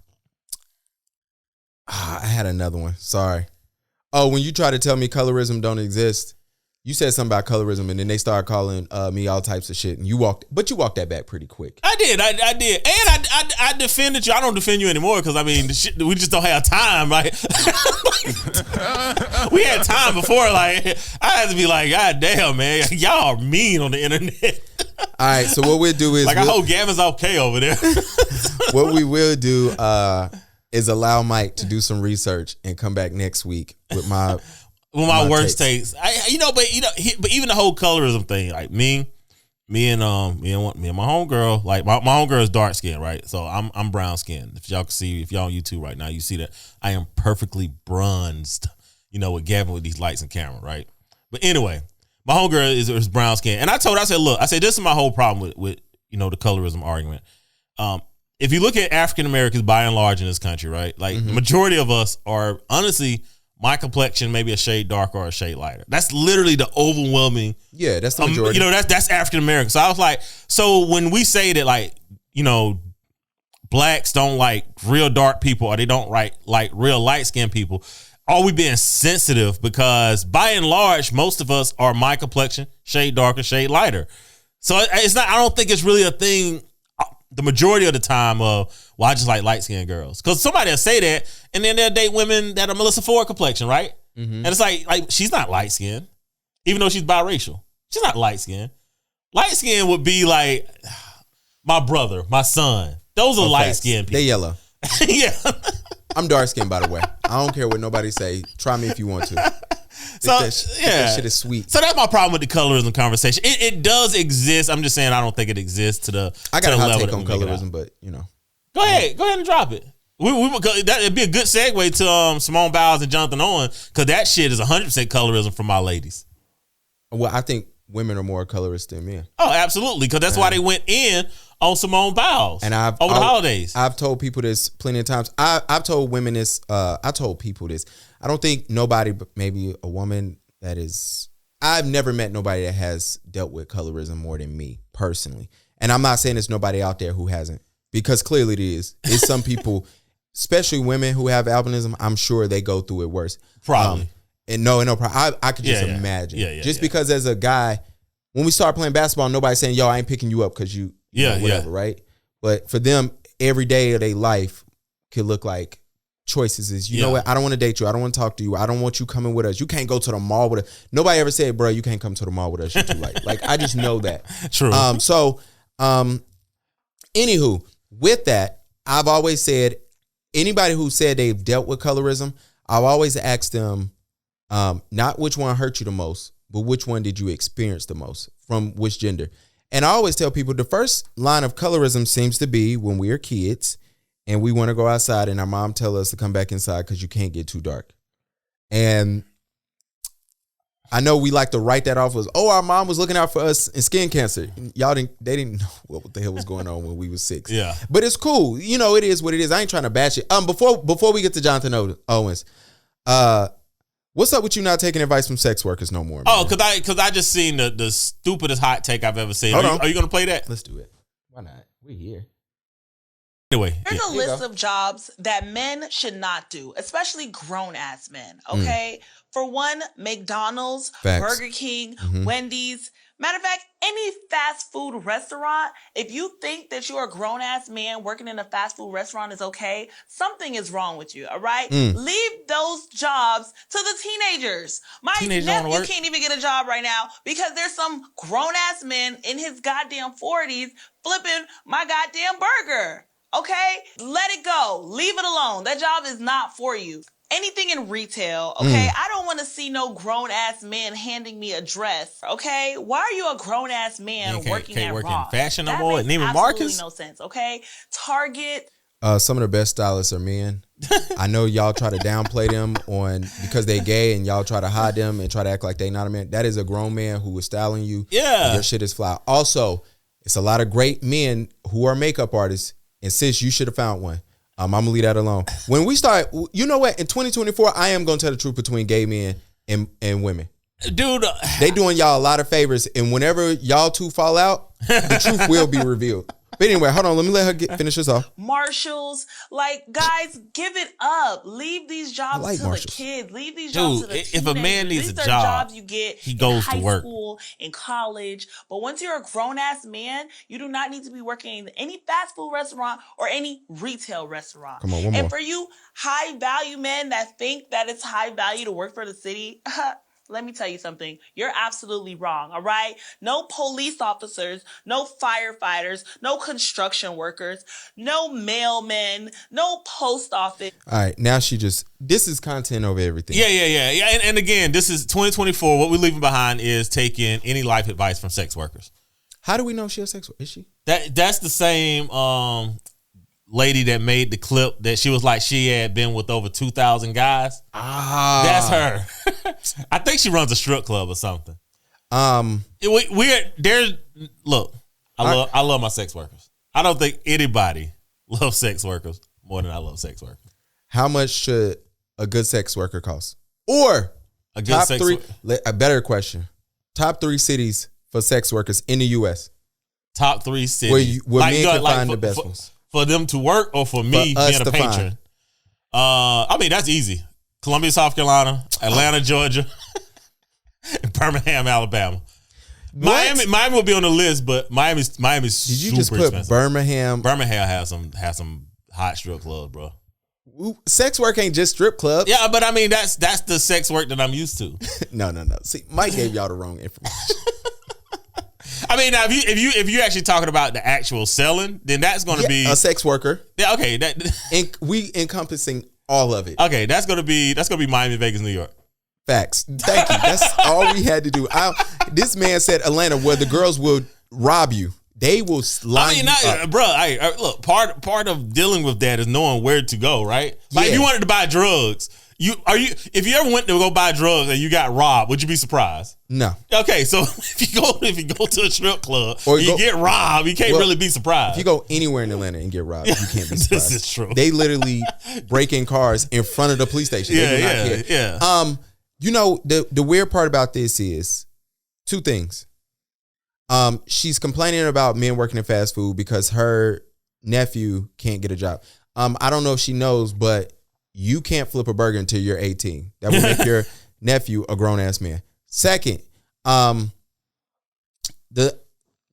I had another one. Sorry. Oh, when you try to tell me colorism don't exist, you said something about colorism, and then they started calling me all types of shit, and you walked that back pretty quick. I did, and I defended you. I don't defend you anymore because we just don't have time, right? We had time before, like I had to be like, God damn, man, y'all are mean on the internet. All right, so what we'll do is I hope Gavin's okay over there. What we will do is allow Mike to do some research and come back next week with my worst takes. But even the whole colorism thing, like me and my homegirl, like my homegirl is dark skinned, right? So I'm brown skinned. If y'all can see, if y'all on YouTube right now, you see that I am perfectly bronzed, with Gavin with these lights and camera, right? But anyway, my homegirl is brown skinned, and I said, look, this is my whole problem with the colorism argument. If you look at African Americans by and large in this country, right? Like the majority of us are honestly my complexion, maybe a shade darker or a shade lighter. That's literally the overwhelming. Yeah, that's the majority. That's African American. So I was like, so when we say that, like, blacks don't like real dark people or they don't like real light skinned people, are we being sensitive? Because by and large, most of us are my complexion, shade darker, shade lighter. So it's not. I don't think it's really a thing. The majority of the time I just like light-skinned girls. Because somebody will say that, and then they'll date women that are Melissa Ford complexion, right? Mm-hmm. And it's like she's not light-skinned, even though she's biracial. She's not light-skinned. Light-skinned would be like my brother, my son. Those are light-skinned people. They yellow. Yeah. I'm dark-skinned, by the way. I don't care what nobody say. Try me if you want to. That shit is sweet. So that's my problem with the colorism conversation. It does exist. I'm just saying I don't think it exists to the. I got a hot take on colorism, but Go ahead and drop it. That'd be a good segue to Simone Biles and Jonathan Owen, because that shit is 100% colorism for my ladies. Well, I think women are more colorist than men. Oh, absolutely, because that's why they went in on Simone Biles over the holidays. I've told people this plenty of times. I've told women this. I told people this. I don't think nobody, but maybe a woman that is. I've never met nobody that has dealt with colorism more than me personally, and I'm not saying there's nobody out there who hasn't, because clearly it is. It's some people, especially women who have albinism. I'm sure they go through it worse. Probably. And no problem. I could just imagine. Just because as a guy, when we start playing basketball, nobody's saying, "Yo, I ain't picking you up because you." Whatever, right? But for them, every day of their life could look like choices is, you know what? I don't want to date you. I don't want to talk to you. I don't want you coming with us. You can't go to the mall with us. Nobody ever said, bro, you can't come to the mall with us. You're too late. Like, I just know that. True. Anywho, with that, I've always said, anybody who said they've dealt with colorism, I've always asked them, not which one hurt you the most, but which one did you experience the most from which gender? And I always tell people the first line of colorism seems to be when we are kids and we want to go outside and our mom tell us to come back inside because you can't get too dark. And I know we like to write that off as, our mom was looking out for us in skin cancer. They didn't know what the hell was going on when we was 6. Yeah. But it's cool. It is what it is. I ain't trying to bash it. Before we get to Jonathan Owens, what's up with you not taking advice from sex workers no more? Man? Oh, because I just seen the stupidest hot take I've ever seen. Are you going to play that? Let's do it. Why not? We're here. Anyway, there's a list of jobs that men should not do, especially grown-ass men, okay? For one, McDonald's, Facts. Burger King, Wendy's. Matter of fact, any fast food restaurant, if you think that you're a grown-ass man working in a fast food restaurant is okay, something is wrong with you, all right? Leave those jobs to the teenagers. My nephew can't even get a job right now because there's some grown-ass man in his goddamn 40s flipping my goddamn burger. Okay? Let it go. Leave it alone. That job is not for you. Anything in retail, okay? I don't want to see no grown-ass man handing me a dress, okay? Why are you a grown-ass man working at Ross? Fashion no more? That makes absolutely no sense, okay? Target, Some of the best stylists are men. I know y'all try to downplay them because they gay and y'all try to hide them and try to act like they not a man. That is a grown man who is styling you. Yeah. Your shit is fly. Also, it's a lot of great men who are makeup artists, and sis, you should have found one. I'm gonna leave that alone. When we start, you know what? In 2024, I am gonna tell the truth between gay men and women. Dude, they doing y'all a lot of favors, and whenever y'all two fall out, the truth will be revealed. But anyway, hold on. Let me let her finish this off. Marshalls, like, guys, give it up. Leave these jobs to the kids. Leave these jobs to the teenagers. If a man needs these a are job, jobs you get he goes in high to work. school, in college. But once you're a grown-ass man, you do not need to be working in any fast food restaurant or any retail restaurant. Come on, one more. And for you high-value men that think that it's high value to work for the city, let me tell you something. You're absolutely wrong, all right? No police officers, no firefighters, no construction workers, no mailmen, no post office. All right, now this is content over everything. Yeah. And again, this is 2024. What we're leaving behind is taking any life advice from sex workers. How do we know she's a sex worker? Is she? That's the same lady that made the clip that she was like she had been with over 2,000 guys. That's her. I think she runs a strip club or something. Look, I love my sex workers. I don't think anybody loves sex workers more than I love sex workers. How much should a good sex worker cost? Or a better question. Top 3 cities for sex workers in the U.S. Top 3 cities where men can find the best ones. For them to work or for me being a patron? I mean, that's easy. Columbia, South Carolina, Atlanta, Georgia, and Birmingham, Alabama. Miami will be on the list, but Miami's super expensive. Did you just put Birmingham? Birmingham has some hot strip clubs, bro. Sex work ain't just strip clubs. Yeah, but I mean that's the sex work that I'm used to. No. See, Mike gave y'all the wrong information. I mean, now if you actually talking about the actual selling, then that's going to be a sex worker. Yeah, okay. We encompassing all of it. Okay, that's gonna be Miami, Vegas, New York. Facts. Thank you. That's all we had to do. This man said Atlanta, where the girls will rob you. They will line you up. Bro. Look, part of dealing with that is knowing where to go, right? Like if you wanted to buy drugs. If you ever went to go buy drugs and you got robbed, would you be surprised? No. Okay, so if you go to a strip club or you get robbed, you can't really be surprised. If you go anywhere in Atlanta and get robbed, you can't be surprised. This is true. They literally break in cars in front of the police station. Yeah. You know, the weird part about this is 2 things. She's complaining about men working in fast food because her nephew can't get a job. I don't know if she knows, but you can't flip a burger until you're 18. That would make your nephew a grown-ass man. Second, the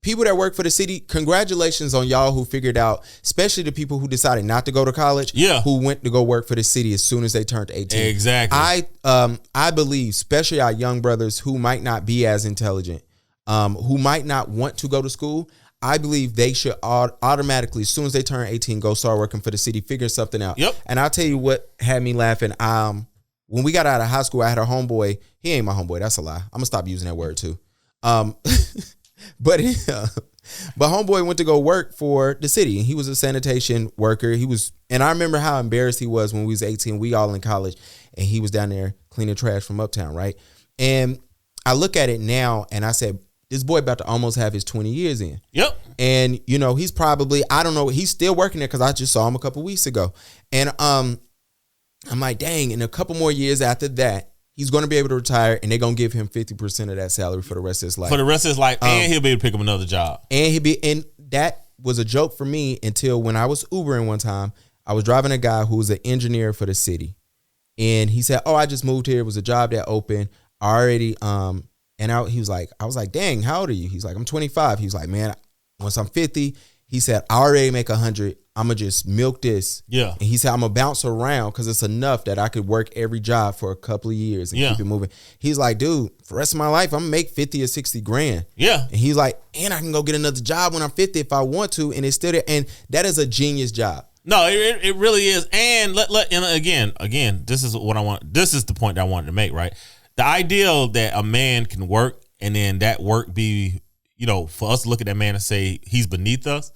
people that work for the city, congratulations on y'all who figured out, especially the people who decided not to go to college, who went to go work for the city as soon as they turned 18. Exactly. I believe, especially our young brothers who might not be as intelligent, who might not want to go to school, I believe they should automatically, as soon as they turn 18, go start working for the city, figure something out. Yep. And I'll tell you what had me laughing. When we got out of high school, I had a homeboy. He ain't my homeboy. That's a lie. I'm going to stop using that word too. But homeboy went to go work for the city, and he was a sanitation worker. And I remember how embarrassed he was when we was 18. We all in college, and he was down there cleaning trash from uptown, right? And I look at it now, and I said, this boy about to almost have his 20 years in. Yep. And, you know, he's probably, I don't know, he's still working there because I just saw him a couple weeks ago. And I'm like, dang, in a couple more years after that, he's going to be able to retire, and they're going to give him 50% of that salary for the rest of his life. For the rest of his life, and he'll be able to pick up another job. And that was a joke for me until when I was Ubering one time. I was driving a guy who was an engineer for the city. And he said, I just moved here. It was a job that opened. I already, he was like, I was like, dang, how old are you? He's like, I'm 25. He's like, man, once I'm 50, he said, I already make 100. I'm going to just milk this. Yeah. And he said, I'm going to bounce around because it's enough that I could work every job for a couple of years and keep it moving. He's like, dude, for the rest of my life, I'm going to make 50 or 60 grand. Yeah. And he's like, and I can go get another job when I'm 50 if I want to. And it's still there. And that is a genius job. No, it really is. And again, this is what I want. This is the point that I wanted to make, right? The ideal that a man can work and then that work be, for us to look at that man and say he's beneath us.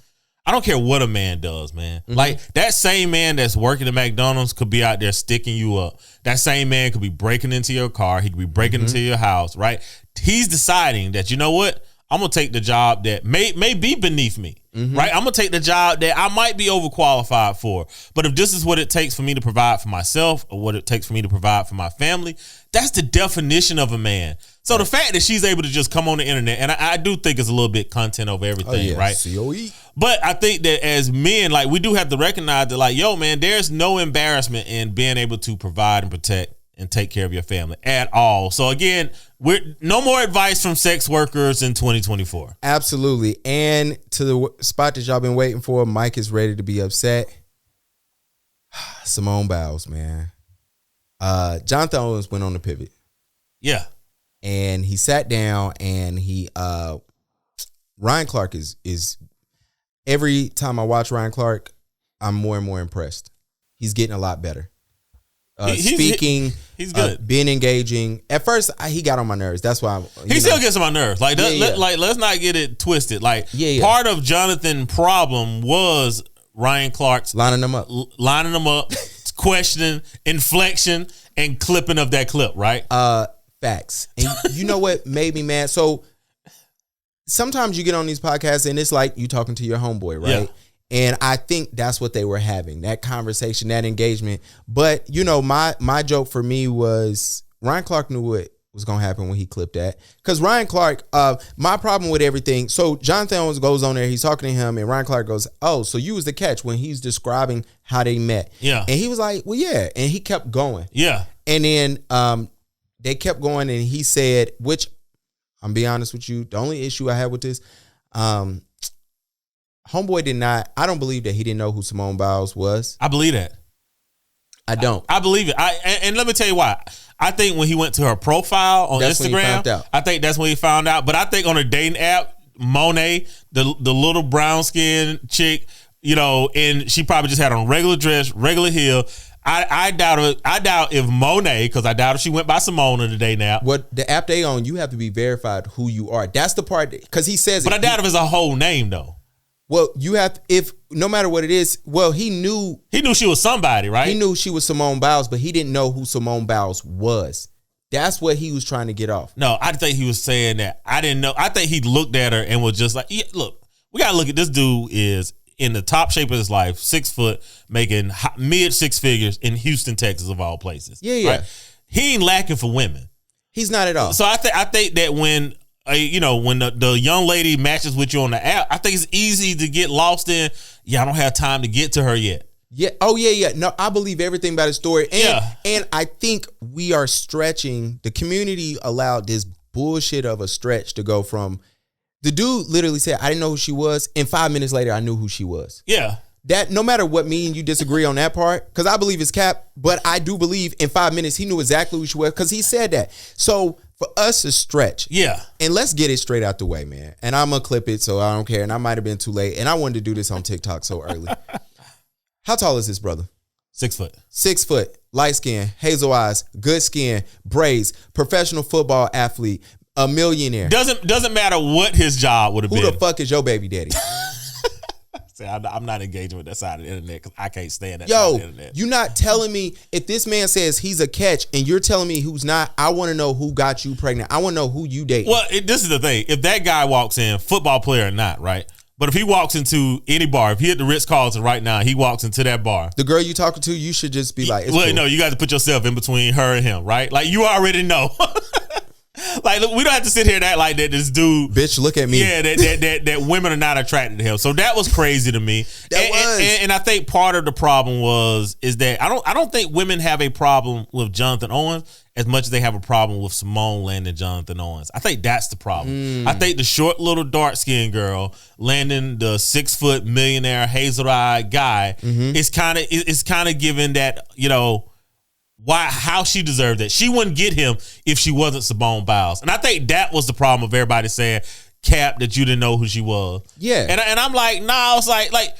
I don't care what a man does, man. Mm-hmm. Like, that same man that's working at McDonald's could be out there sticking you up. That same man could be breaking into your car. He could be breaking into your house, right? He's deciding that, you know what? I'm going to take the job that may be beneath me, right? I'm going to take the job that I might be overqualified for. But if this is what it takes for me to provide for myself or what it takes for me to provide for my family, that's the definition of a man. So the fact that she's able to just come on the internet, and I do think it's a little bit content over everything, right? COE. But I think that as men, like, we do have to recognize that, like, yo, man, there's no embarrassment in being able to provide and protect and take care of your family at all. So again, we're no more advice from sex workers in 2024. Absolutely. And to the spot that y'all been waiting for, Mike is ready to be upset. Simone Biles, man. Jonathan Owens went on the pivot. Yeah. And he sat down and Ryan Clark is every time I watch Ryan Clark, I'm more and more impressed. He's getting a lot better. Speaking, he's good. Being engaging. At first, he got on my nerves. That's why he still gets on my nerves. Like, let's not get it twisted. Like, part of Jonathan's problem was Ryan Clark's lining them up, questioning, inflection, and clipping of that clip. Right. Facts. And you know what made me mad? So sometimes you get on these podcasts and it's like you talking to your homeboy, right? Yeah. And I think that's what they were having, that conversation, that engagement. But, you know, my joke for me was Ryan Clark knew what was going to happen when he clipped that. Because Ryan Clark, my problem with everything, so Jonathan Owens goes on there, he's talking to him, and Ryan Clark goes, oh, so you was the catch when he's describing how they met. Yeah. And he was like, well, yeah. And he kept going. Yeah. And then they kept going, and he said, which, I'm be honest with you, the only issue I have with this, homeboy did not. I don't believe that he didn't know who Simone Biles was. I believe that. I don't. I believe it. And let me tell you why. I think when he went to her profile on Instagram, when he found out. I think that's when he found out. But I think on a dating app, Monet, the little brown skinned chick, you know, and she probably just had on regular dress, regular heel. I doubt it. I doubt if Monet, because I doubt if she went by Simone on the dating app. What the app they on, you have to be verified who you are. That's the part because he says. But I doubt if it's a whole name though. Well, you have if no matter what it is. Well, he knew she was somebody, right? He knew she was Simone Biles, but he didn't know who Simone Biles was. That's what he was trying to get off. No, I think he was saying that. I didn't know. I think he looked at her and was just like, yeah, look, we got to look at this dude is in the top shape of his life, 6 foot, making mid 6 figures in Houston, Texas, of all places. Yeah. Right? He ain't lacking for women. He's not at all. So I think that when when the young lady matches with you on the app, I think it's easy to get lost in, I don't have time to get to her yet. Yeah. Oh, yeah. No, I believe everything about the story. And I think we are stretching. The community allowed this bullshit of a stretch to go from the dude literally said, I didn't know who she was. And 5 minutes later, I knew who she was. Yeah. That no matter what me and you disagree on that part, because I believe it's cap, but I do believe in 5 minutes he knew exactly who she was because he said that. So for us to stretch. Yeah. And let's get it straight out the way, man. And I'm going to clip it so I don't care. And I might have been too late. And I wanted to do this on TikTok so early. How tall is this brother? 6 foot. 6 foot, light skin, hazel eyes, good skin, braids, professional football athlete, a millionaire. Doesn't matter what his job would have been. Who the fuck is your baby daddy? See, I'm not engaging with that side of the internet because I can't stand that side of the internet. You're not telling me if this man says he's a catch and you're telling me who's not. I want to know who got you pregnant. I want to know who you date. Well, this is the thing. If that guy walks in, football player or not, right? But if he walks into any bar, if he at the Ritz-Carlton right now, he walks into that bar. The girl you talking to, you should just be like, it's cool. No, you got to put yourself in between her and him, right? Like, you already know. Like, look, we don't have to sit here and act like that this dude. Bitch, look at me. Yeah, that women are not attracted to him. So that was crazy to me. And I think part of the problem is that I don't think women have a problem with Jonathan Owens as much as they have a problem with Simone landing Jonathan Owens. I think that's the problem. I think the short little dark skinned girl landing the 6 foot millionaire hazel eyed guy is kind of giving that, how she deserved that. She wouldn't get him if she wasn't Simone Biles. And I think that was the problem of everybody saying, Cap, that you didn't know who she was. Yeah. And I'm like, nah, it's like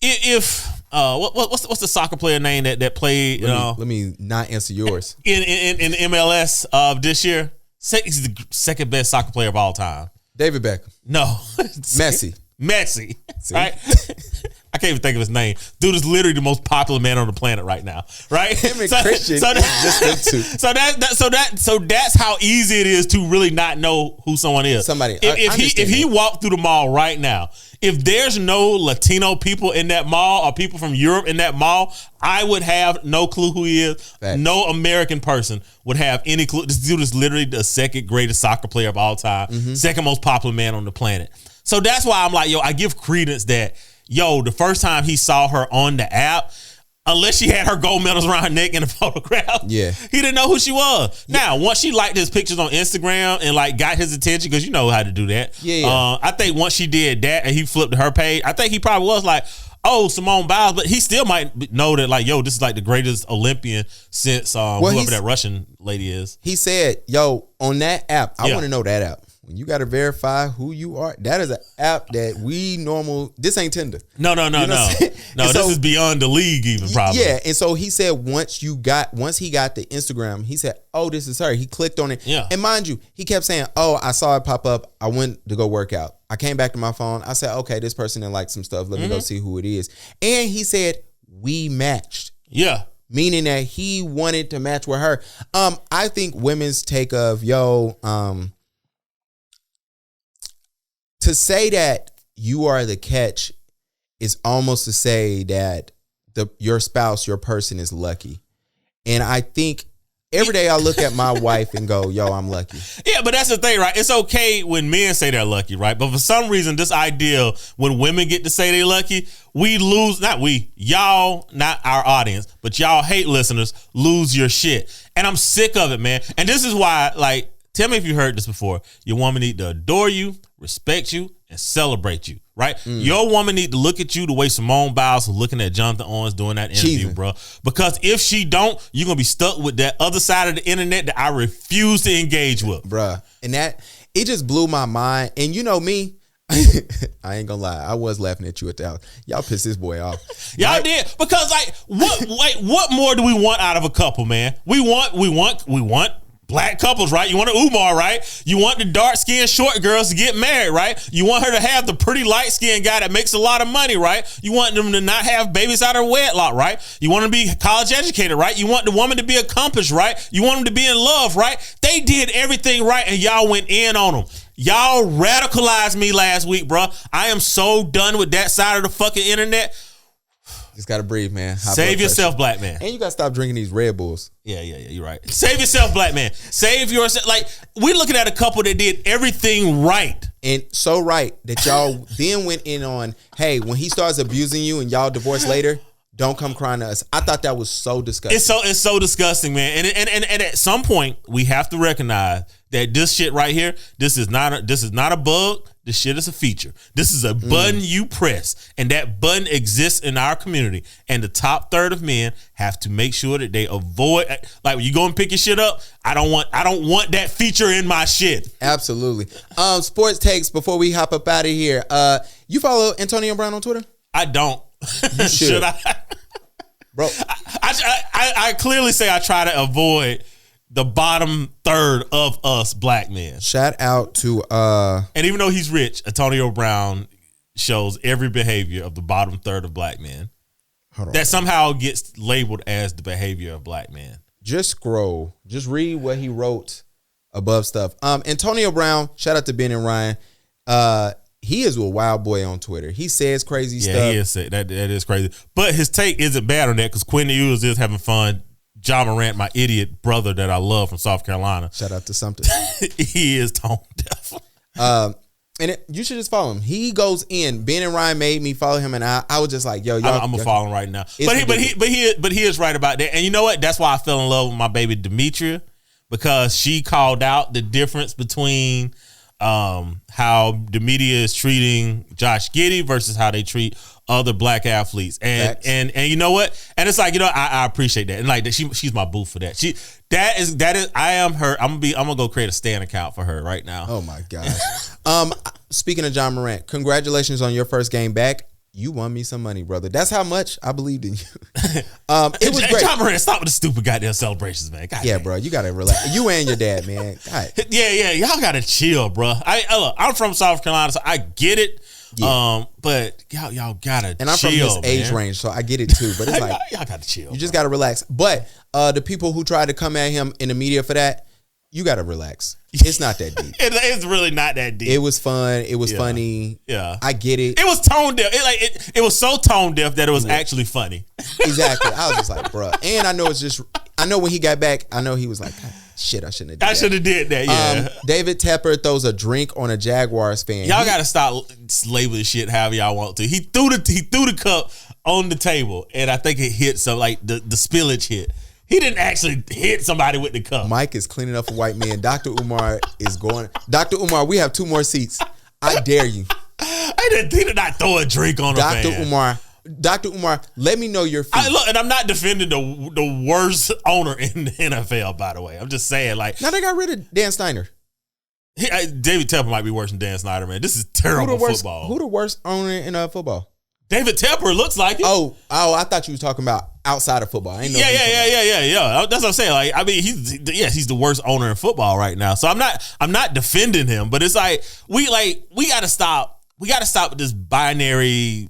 if what's the soccer player name that played let me not answer yours. In MLS of this year? He's the second best soccer player of all time. David Beckham. No. Messi. Right? I can't even think of his name. Dude is literally the most popular man on the planet right now, right? Him and Christian is just them two. So that's how easy it is to really not know who someone is. Somebody. If he walked through the mall right now, if there's no Latino people in that mall or people from Europe in that mall, I would have no clue who he is. Facts. No American person would have any clue. This dude is literally the second greatest soccer player of all time, second most popular man on the planet. So that's why I'm like, yo, I give credence that, yo, the first time he saw her on the app, unless she had her gold medals around her neck in a photograph, he didn't know who she was. Yeah. Now, once she liked his pictures on Instagram and like got his attention, because you know how to do that. I think once she did that and he flipped to her page, I think he probably was like, oh, Simone Biles, but he still might know that, like, yo, this is like the greatest Olympian since whoever that Russian lady is. He said, yo, on that app, I want to know that app. When you got to verify who you are, that is an app that this ain't Tinder. No. No, this is beyond the league even probably. Yeah, and so he said once he got the Instagram, he said, oh, this is her. He clicked on it. Yeah. And mind you, he kept saying, oh, I saw it pop up. I went to go work out. I came back to my phone. I said, okay, this person didn't like some stuff. Let me go see who it is. And he said, we matched. Yeah. Meaning that he wanted to match with her. I think women's take of, to say that you are the catch is almost to say that your spouse, your person is lucky. And I think every day I look at my wife and go, yo, I'm lucky. Yeah, but that's the thing, right? It's okay when men say they're lucky, right? But for some reason, this idea when women get to say they're lucky, we lose, y'all, not our audience, but y'all hate listeners, lose your shit. And I'm sick of it, man. And this is why, like, tell me if you heard this before. Your woman need to adore you, respect you, and celebrate you, right? Your woman need to look at you the way Simone Biles was looking at Jonathan Owens doing that interview, bro. Because if she don't, you're going to be stuck with that other side of the internet that I refuse to engage with. Bruh. And that, it just blew my mind. And you know me, I ain't gonna lie, I was laughing at you at the house. Y'all pissed this boy off. Y'all did. Because like, what more do we want out of a couple, man? We want black couples, right? You want an Umar, right? You want the dark-skinned short girls to get married, right? You want her to have the pretty light-skinned guy that makes a lot of money, right? You want them to not have babies out of wedlock, right? You want them to be college educated, right? You want the woman to be accomplished, right? You want them to be in love, right? They did everything right, and y'all went in on them. Y'all radicalized me last week, bro. I am so done with that side of the fucking internet. Just gotta breathe, man. Save yourself, black man. And you gotta stop drinking these Red Bulls. Yeah, you're right. Save yourself, black man. Save yourself. Like, we're looking at a couple that did everything right. And so right that y'all then went in on, hey, when he starts abusing you and y'all divorce later, don't come crying to us. I thought that was so disgusting. It's so disgusting, man. And at some point, we have to recognize that this shit right here, this is not a bug. This shit is a feature. This is a button you press, and that button exists in our community. And the top third of men have to make sure that they avoid, like when you go and pick your shit up, I don't want that feature in my shit. Absolutely. Sports takes before we hop up out of here. You follow Antonio Brown on Twitter? I don't. You should I? Bro, I clearly say I try to avoid the bottom third of us black men. Shout out to and even though he's rich, Antonio Brown shows every behavior of the bottom third of black men that somehow gets labeled as the behavior of black men. Just scroll. Just read what he wrote above stuff. Antonio Brown, shout out to Ben and Ryan. He is a wild boy on Twitter. He says crazy stuff. Yeah, he is. That is crazy. But his take isn't bad on that because Quentin Ewers is having fun. John Morant, my idiot brother that I love from South Carolina. Shout out to something. He is tone deaf. You should just follow him. He goes in. Ben and Ryan made me follow him, and I was just like, yo, y'all. I'm gonna follow him right now. But he is right about that. And you know what? That's why I fell in love with my baby Demetria, because she called out the difference between how the media is treating Josh Giddey versus how they treat other black athletes. And you know what? And it's like, you know, I appreciate that. And like she's my boo for that. That is I am her. I'm gonna go create a Stan account for her right now. Oh my gosh. Speaking of John Morant, congratulations on your first game back. You won me some money, brother. That's how much I believed in you. It was great. John Morant, stop with the stupid goddamn celebrations, man. God yeah, damn. Bro, you gotta relax. You and your dad, man. God. Yeah, y'all gotta chill, bro. I'm from South Carolina, so I get it. Yeah. But y'all gotta and I'm chill, from this age range, so I get it too. But it's like y'all gotta chill. You just gotta relax. But the people who tried to come at him in the media for that, you gotta relax. It's not that deep. It's really not that deep. It was fun. It was funny. Yeah, I get it. It was tone deaf. It was so tone deaf that it was actually funny. Exactly. I was just like, bruh. And I know when he got back, I know he was like, shit, I shouldn't have did that. Yeah. David Tepper throws a drink on a Jaguars fan. Y'all gotta stop labeling shit however y'all want to. He threw the cup on the table, and I think it hit some the spillage hit. He didn't actually hit somebody with the cup. Mike is cleaning up for white men. Dr. Umar is going. Dr. Umar, we have 2 more seats. I dare you. He did not throw a drink on a fan. Dr. Umar, let me know your feet. Look, and I'm not defending the worst owner in the NFL, by the way. I'm just saying, now they got rid of Dan Snyder. David Tepper might be worse than Dan Snyder, man. This is terrible football. Who the worst owner in football? David Tepper looks like it. Oh, I thought you were talking about outside of football. I ain't know. Yeah. That's what I'm saying. He's the worst owner in football right now. So I'm not defending him, but it's we gotta stop. We gotta stop with this binary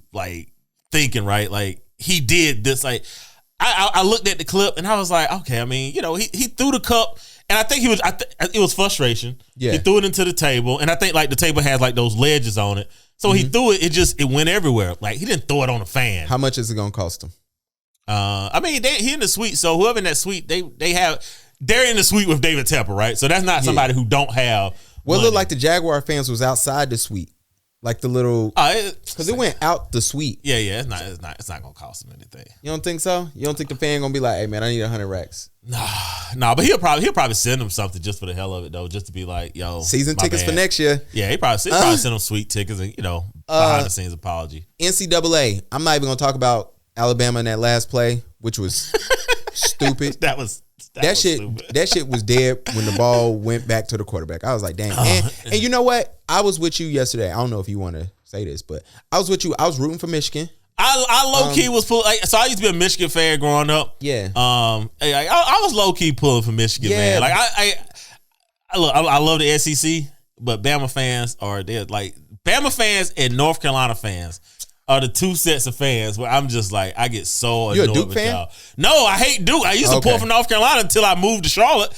thinking, right? He did this. I looked at the clip and I was like, okay. I mean, he threw the cup. And I think it was frustration. Yeah. He threw it into the table. And I think the table has those ledges on it. So when he threw it, it went everywhere. He didn't throw it on a fan. How much is it gonna cost him? He in the suite. So whoever in that suite, they're in the suite with David Tepper, right? So that's not somebody who don't have. Well, it looked like the Jaguar fans was outside the suite. The little, because it went out the suite. Yeah, it's not gonna cost him anything. You don't think so? You don't think the fan gonna be like, "Hey, man, I need 100 racks"? Nah, but he'll probably send him something just for the hell of it, though, just to be like, "Yo, season tickets for next year." Yeah, he probably send him sweet tickets and behind the scenes apology. NCAA. I'm not even gonna talk about Alabama in that last play, which was stupid. That shit was dead when the ball went back to the quarterback. I was like, damn. And you know what? I was with you yesterday. I don't know if you want to say this, but I was with you. I was rooting for Michigan. I low key was pulling. So I used to be a Michigan fan growing up. Yeah. I was low key pulling for Michigan, man. I love the SEC, but Bama fans Bama fans and North Carolina fans are the 2 sets of fans where I'm just I get so annoyed. You a Duke with fan? y'all. No, I hate Duke. I used to pull for North Carolina until I moved to Charlotte.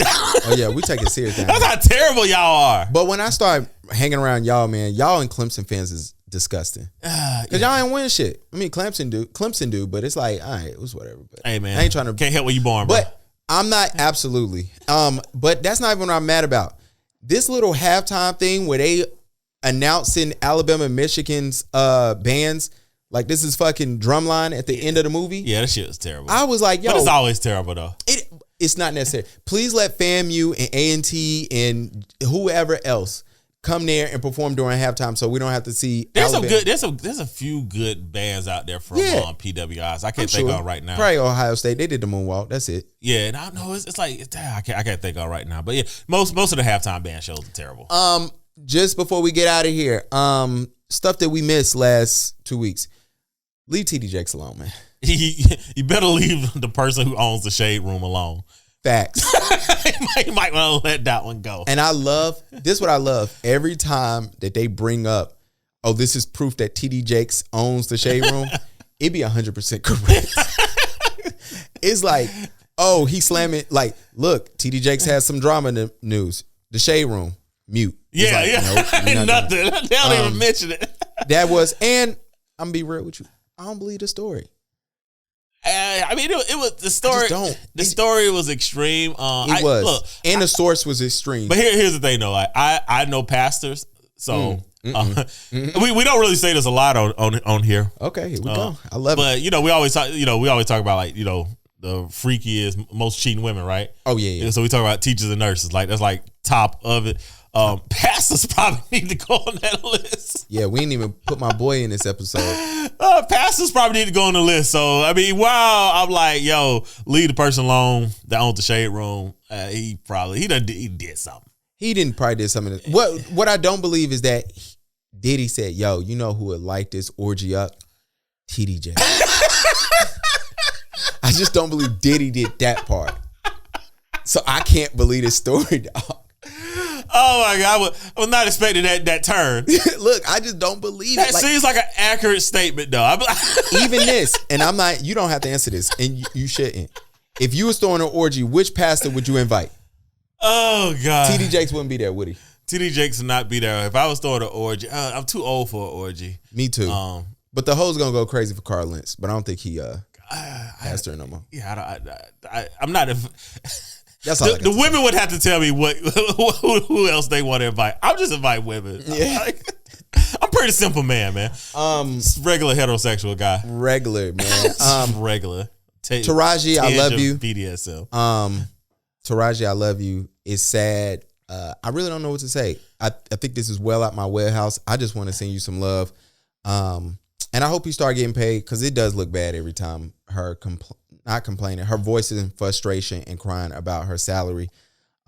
Oh yeah, we take it serious. That's how terrible y'all are. But when I started hanging around y'all, man, y'all and Clemson fans is disgusting. Cause y'all ain't win shit. I mean, Clemson do, but it's all right, it was whatever. But hey man, I ain't trying to can't help where you born, bro. But I'm not absolutely. But that's not even what I'm mad about. This little halftime thing where they announcing Alabama and Michigan's bands. This is fucking Drumline at the end of the movie. Yeah, that shit was terrible. I was like, yo. But it's always terrible, though. It's not necessary. Please let FAMU and A&T and whoever else come there and perform during halftime so we don't have to see Alabama. There's a few good bands out there from PWIs. I can't think of right now. Probably Ohio State. They did the moonwalk. That's it. Yeah, and I know I can't think of right now. But yeah, most of the halftime band shows are terrible. Just before we get out of here, stuff that we missed last 2 weeks. Leave TD Jakes alone, man. You better leave the person who owns the Shade Room alone. Facts. You might want to let that one go. And this is what I love. Every time that they bring up, oh, this is proof that TD Jakes owns the Shade Room, it'd be 100% correct. It's oh, he slamming, look, TD Jakes has some drama in the news. The Shade Room, mute. Nope, ain't nothing. They don't even mention it. That was, and I'm going to be real with you. I don't believe the story. I mean, it was the story. The story was extreme. It was, and the source was extreme. But here's the thing, though. I know pastors, so we don't really say this a lot on here. Okay, here we go. I love it. But we always talk. We always talk about the freakiest, most cheating women, right? Oh yeah. So we talk about teachers and nurses. That's top of it. Pastors probably need to go on that list. Yeah, we didn't even put my boy in this episode. Pastors probably need to go on the list. So I mean, wow, I'm leave the person alone that owns the Shade Room. He did something. He didn't probably did something. What I don't believe is that Diddy said, "Yo, you know who would light this orgy up? TD Jakes." I just don't believe Diddy did that part. So I can't believe this story, dog. Oh my God, I was not expecting that turn. Look, I just don't believe that it. That seems like an accurate statement, though. Even this, and I'm not. You don't have to answer this, and you shouldn't. If you was throwing an orgy, which pastor would you invite? Oh God, TD Jakes wouldn't be there, would he? TD Jakes would not be there. If I was throwing an orgy, I'm too old for an orgy. Me too. But the hoe's gonna go crazy for Carl Lentz, but I don't think he pastor no more. Yeah, I'm not. That's all. The women would have to tell me who else they want to invite. I'll just invite women. Yeah. I'm pretty simple man. Regular heterosexual guy. Regular man. Regular. Taraji, I love you. BDSM. Taraji, I love you. It's sad. I really don't know what to say. I think this is well out my warehouse. I just want to send you some love. And I hope you start getting paid because it does look bad every time her not complaining. Her voice is in frustration and crying about her salary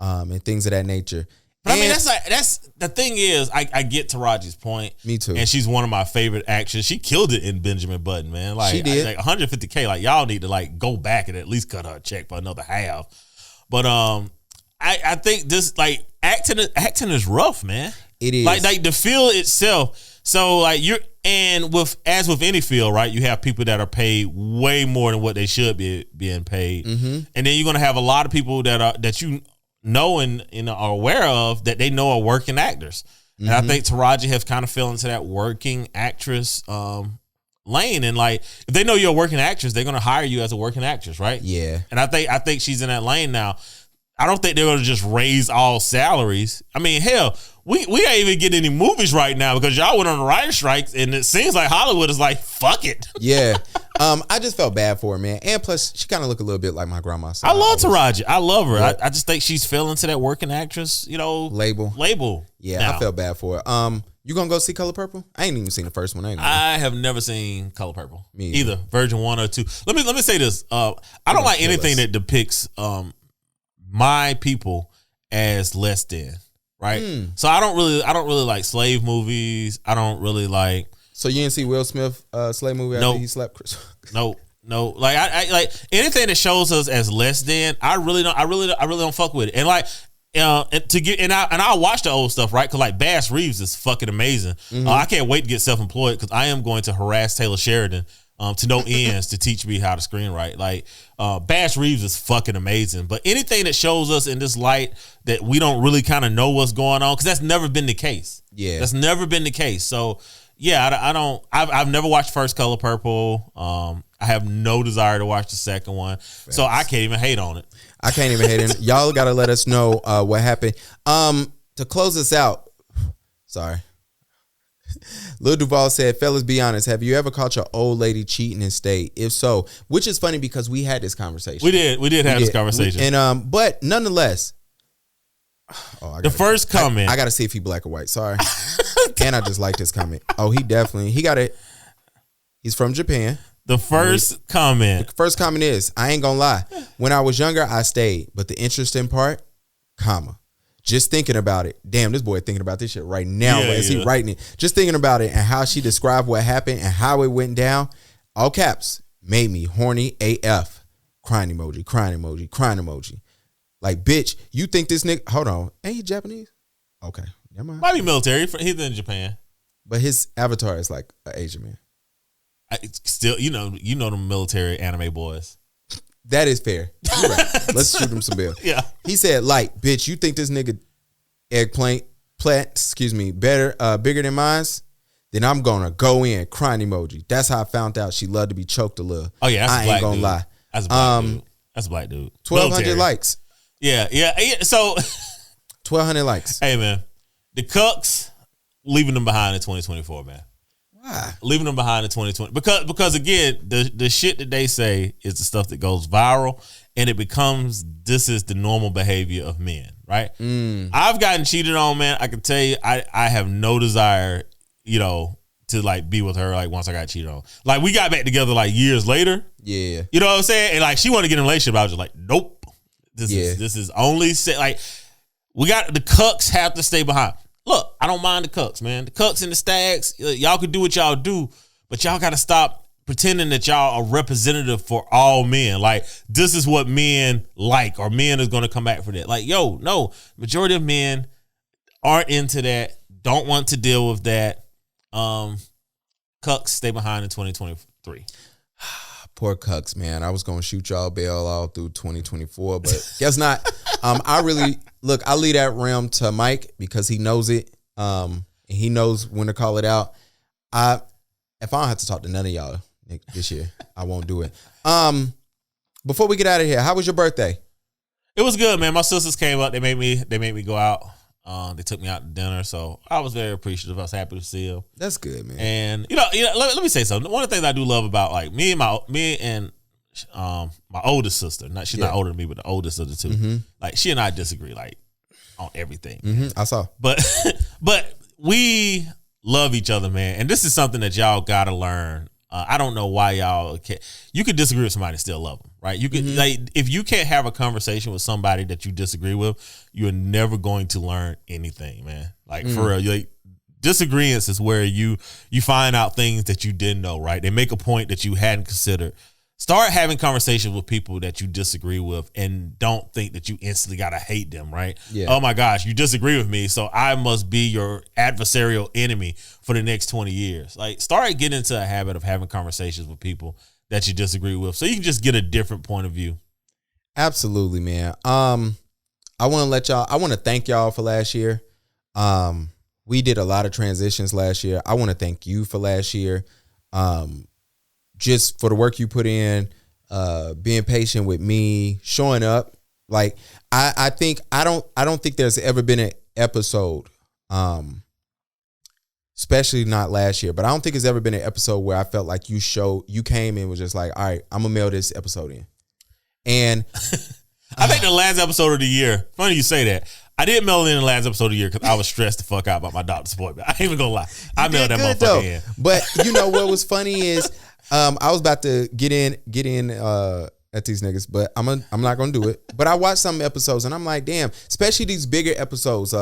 and things of that nature. But I mean, that's the thing is, I get Taraji's point. Me too. And she's one of my favorite actors. She killed it in Benjamin Button, man. Like, she did. Like $150K. Like, y'all need to like go back and at least cut her a check for another half. But I think this like acting is rough, man. It is. Like the field itself. So like with any field, right? You have people that are paid way more than what they should be being paid, and then you're gonna have a lot of people that you know and are aware of that they know are working actors. And I think Taraji has kind of fell into that working actress lane. And like if they know you're a working actress, they're gonna hire you as a working actress, right? Yeah. And I think she's in that lane now. I don't think they're gonna just raise all salaries. I mean, hell. We ain't even getting any movies right now because y'all went on the writer strikes, and it seems like Hollywood is like, fuck it. Yeah. I just felt bad for her, man. And plus, she kind of looked a little bit like my grandma. So I love Taraji. I love her. Yeah. I just think she's fell into that working actress, label. Yeah, now. I felt bad for her. You gonna go see Color Purple? I ain't even seen the first one. I have never seen Color Purple. Me either. Version 1 or 2. Let me say this. I don't like anything that depicts my people as less than. Right, so I don't really like slave movies. I don't really like. So you didn't see Will Smith slave movie after he slapped Chris? No. Like I like anything that shows us as less than. I really don't fuck with it. And like I'll watch the old stuff, right? Because like Bass Reeves is fucking amazing. I can't wait to get self-employed because I am going to harass Taylor Sheridan to no ends to teach me how to screenwrite. Like Bass Reeves is fucking amazing. But anything that shows us in this light that we don't really kind of know what's going on, because that's never been the case. Yeah, that's never been the case. So yeah, I've never watched First Color Purple. I have no desire to watch the second one. Facts. So I can't even hate on it. I can't even hate it. Y'all got to let us know what happened. To close us out, sorry. Lil Duval said, fellas, be honest. Have you ever caught your old lady cheating and stayed? If so, which is funny because we had this conversation. We did have this conversation. And but nonetheless, the first comment. I got to see if he black or white. Sorry. And I just like this comment. Oh, he got it. He's from Japan. The first comment is, I ain't gonna lie. When I was younger, I stayed. But the interesting part, just thinking about it. Damn, this boy thinking about this shit right now. As he writing it. Just thinking about it and how she described what happened and how it went down. All caps. Made me horny AF. Crying emoji, crying emoji, crying emoji. Like, bitch, you think this nigga... Hold on. Ain't he Japanese? Okay. Never mind. Might be military. He's in Japan. But his avatar is like an Asian man. Still, you know the military anime boys. That is fair. You're right. Let's shoot him some bill. Yeah. He said, like, bitch, you think this nigga bigger than mine? Then I'm gonna go in, crying emoji. That's how I found out she loved to be choked a little. Oh yeah, I ain't gonna lie. That's a black dude. That's a black dude. 1,200 likes. Yeah. So 1,200 likes. Hey man, the Cucks leaving them behind in 2024, man. Why? Leaving them behind in 2020 because again, the shit that they say is the stuff that goes viral, and it becomes this is the normal behavior of men, right? I've gotten cheated on, man. I can tell you, I have no desire, to like be with her. Like once I got cheated on, like we got back together like years later. Yeah, you know what I'm saying? And like she wanted to get in a relationship, I was just like, nope. This is only like we got the Cucks have to stay behind. Look, I don't mind the Cucks, man. The Cucks and the Stags, y'all can do what y'all do, but y'all got to stop pretending that y'all are representative for all men. Like, this is what men like, or men is going to come back for that. Like, no. Majority of men aren't into that, don't want to deal with that, Cucks, stay behind in 2023. Poor Cucks, man. I was going to shoot y'all bail all through 2024, but guess not. I leave that realm to Mike because he knows it. He knows when to call it out. If I don't have to talk to none of y'all this year, I won't do it. Before we get out of here, how was your birthday? It was good, man. My sisters came up. They made me go out. They took me out to dinner, so I was very appreciative. I was happy to see them. That's good, man. And let me say something. One of the things I do love about like me and my oldest sister. She's not older than me, but the oldest of the two. Mm-hmm. Like she and I disagree like on everything. Mm-hmm. I saw, but we love each other, man. And this is something that y'all gotta learn. I don't know why y'all can't. You could disagree with somebody and still love them, right? You could like if you can't have a conversation with somebody that you disagree with, you're never going to learn anything, man. Like for real, like disagreements is where you find out things that you didn't know, right? They make a point that you hadn't considered. Start having conversations with people that you disagree with and don't think that you instantly got to hate them, right? Yeah. Oh my gosh, you disagree with me, so I must be your adversarial enemy for the next 20 years. Like, start getting into a habit of having conversations with people that you disagree with so you can just get a different point of view. Absolutely, man. I want to thank y'all for last year. We did a lot of transitions last year. I want to thank you for last year. Just for the work you put in, being patient with me, showing up. Like I don't think there's ever been an episode, especially not last year, but I don't think there's ever been an episode where I felt like you came in was just like, all right, I'm gonna mail this episode in. And I think the last episode of the year, funny you say that. I didn't mail in the last episode of the year because I was stressed the fuck out about my doctor's appointment. I ain't even gonna lie. I mailed that motherfucker in. But you know what was funny is I was about to get in at these niggas, but I'm not gonna do it. But I watched some episodes and I'm like, damn, especially these bigger episodes,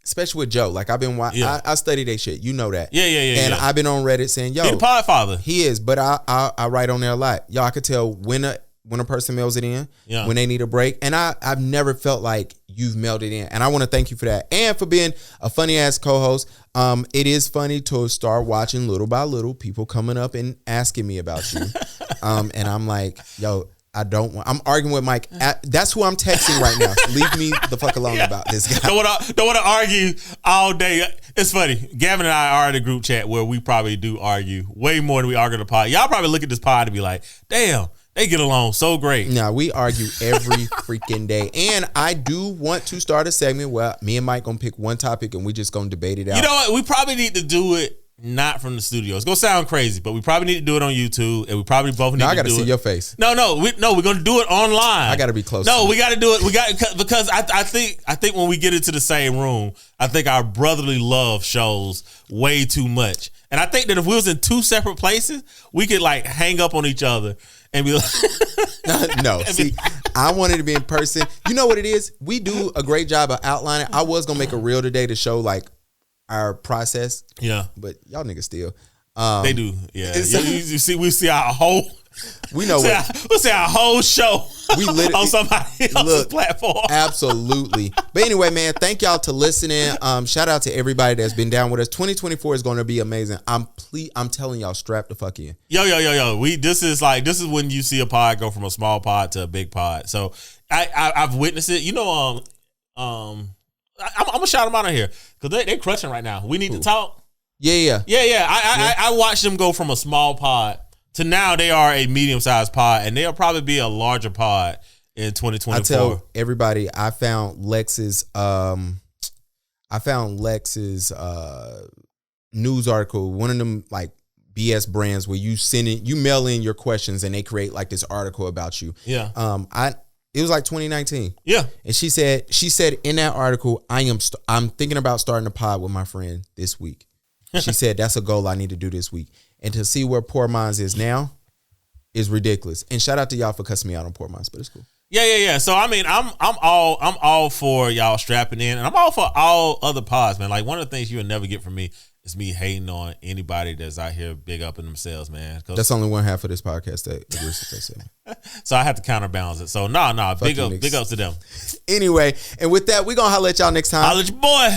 especially with Joe. Like I've been watching, I study that shit. You know that. Yeah. And I've been on Reddit saying, yo, he the podfather. He is, but I write on there a lot. Y'all, I could tell when a person mails it in, when they need a break. And I've never felt like you've mailed it in. And I want to thank you for that. And for being a funny ass co-host. It is funny to start watching little by little people coming up and asking me about you. And I'm like, yo, I'm arguing with Mike. That's who I'm texting right now. Leave me the fuck alone about this guy. Don't want to argue all day. It's funny. Gavin and I are in a group chat where we probably do argue way more than we argue in the pod. Y'all probably look at this pod and be like, damn, they get along so great. Nah, we argue every freaking day. And I do want to start a segment where me and Mike gonna pick one topic and we just gonna debate it out. You know what? We probably need to do it not from the studio. It's gonna sound crazy, but we probably need to do it on YouTube, and we probably both need to do it. I gotta see your face. No, we're gonna do it online. I gotta be close. No, we gotta do it. Because I think when we get into the same room, I think our brotherly love shows way too much. And I think that if we was in two separate places, we could like hang up on each other and be like, no. See, I wanted to be in person. You know what it is? We do a great job of outlining. I was gonna make a reel today to show like our process. Yeah. But y'all niggas still. They do. Yeah. We see our whole. We know we'll see our whole show on somebody else's platform. Absolutely. But anyway, man, thank y'all to listening. Shout out to everybody that's been down with us. 2024 is going to be amazing. I'm telling y'all, strap the fuck in. Yo. This is when you see a pod go from a small pod to a big pod. So I've witnessed it. You know, I'm gonna shout them out of here because they crushing right now. We need to talk. Yeah. I watched them go from a small pod to now they are a medium-sized pod, and they'll probably be a larger pod in 2024. I tell everybody, I found Lex's news article, one of them like BS brands where you mail in your questions and they create like this article about you. Yeah. It was like 2019. Yeah. And she said in that article, I'm thinking about starting a pod with my friend this week. She said that's a goal I need to do this week. And to see where Poor Minds is now is ridiculous. And shout out to y'all for cussing me out on Poor Minds, but it's cool. Yeah. So I mean, I'm all for y'all strapping in, and I'm all for all other pods, man. Like one of the things you'll never get from me it's me hating on anybody that's out here big up in themselves, man. That's only one half of this podcast that agrees with that. So I have to counterbalance it. So big ups to them. Anyway, and with that, we're gonna holler at y'all next time. Holler at your boy.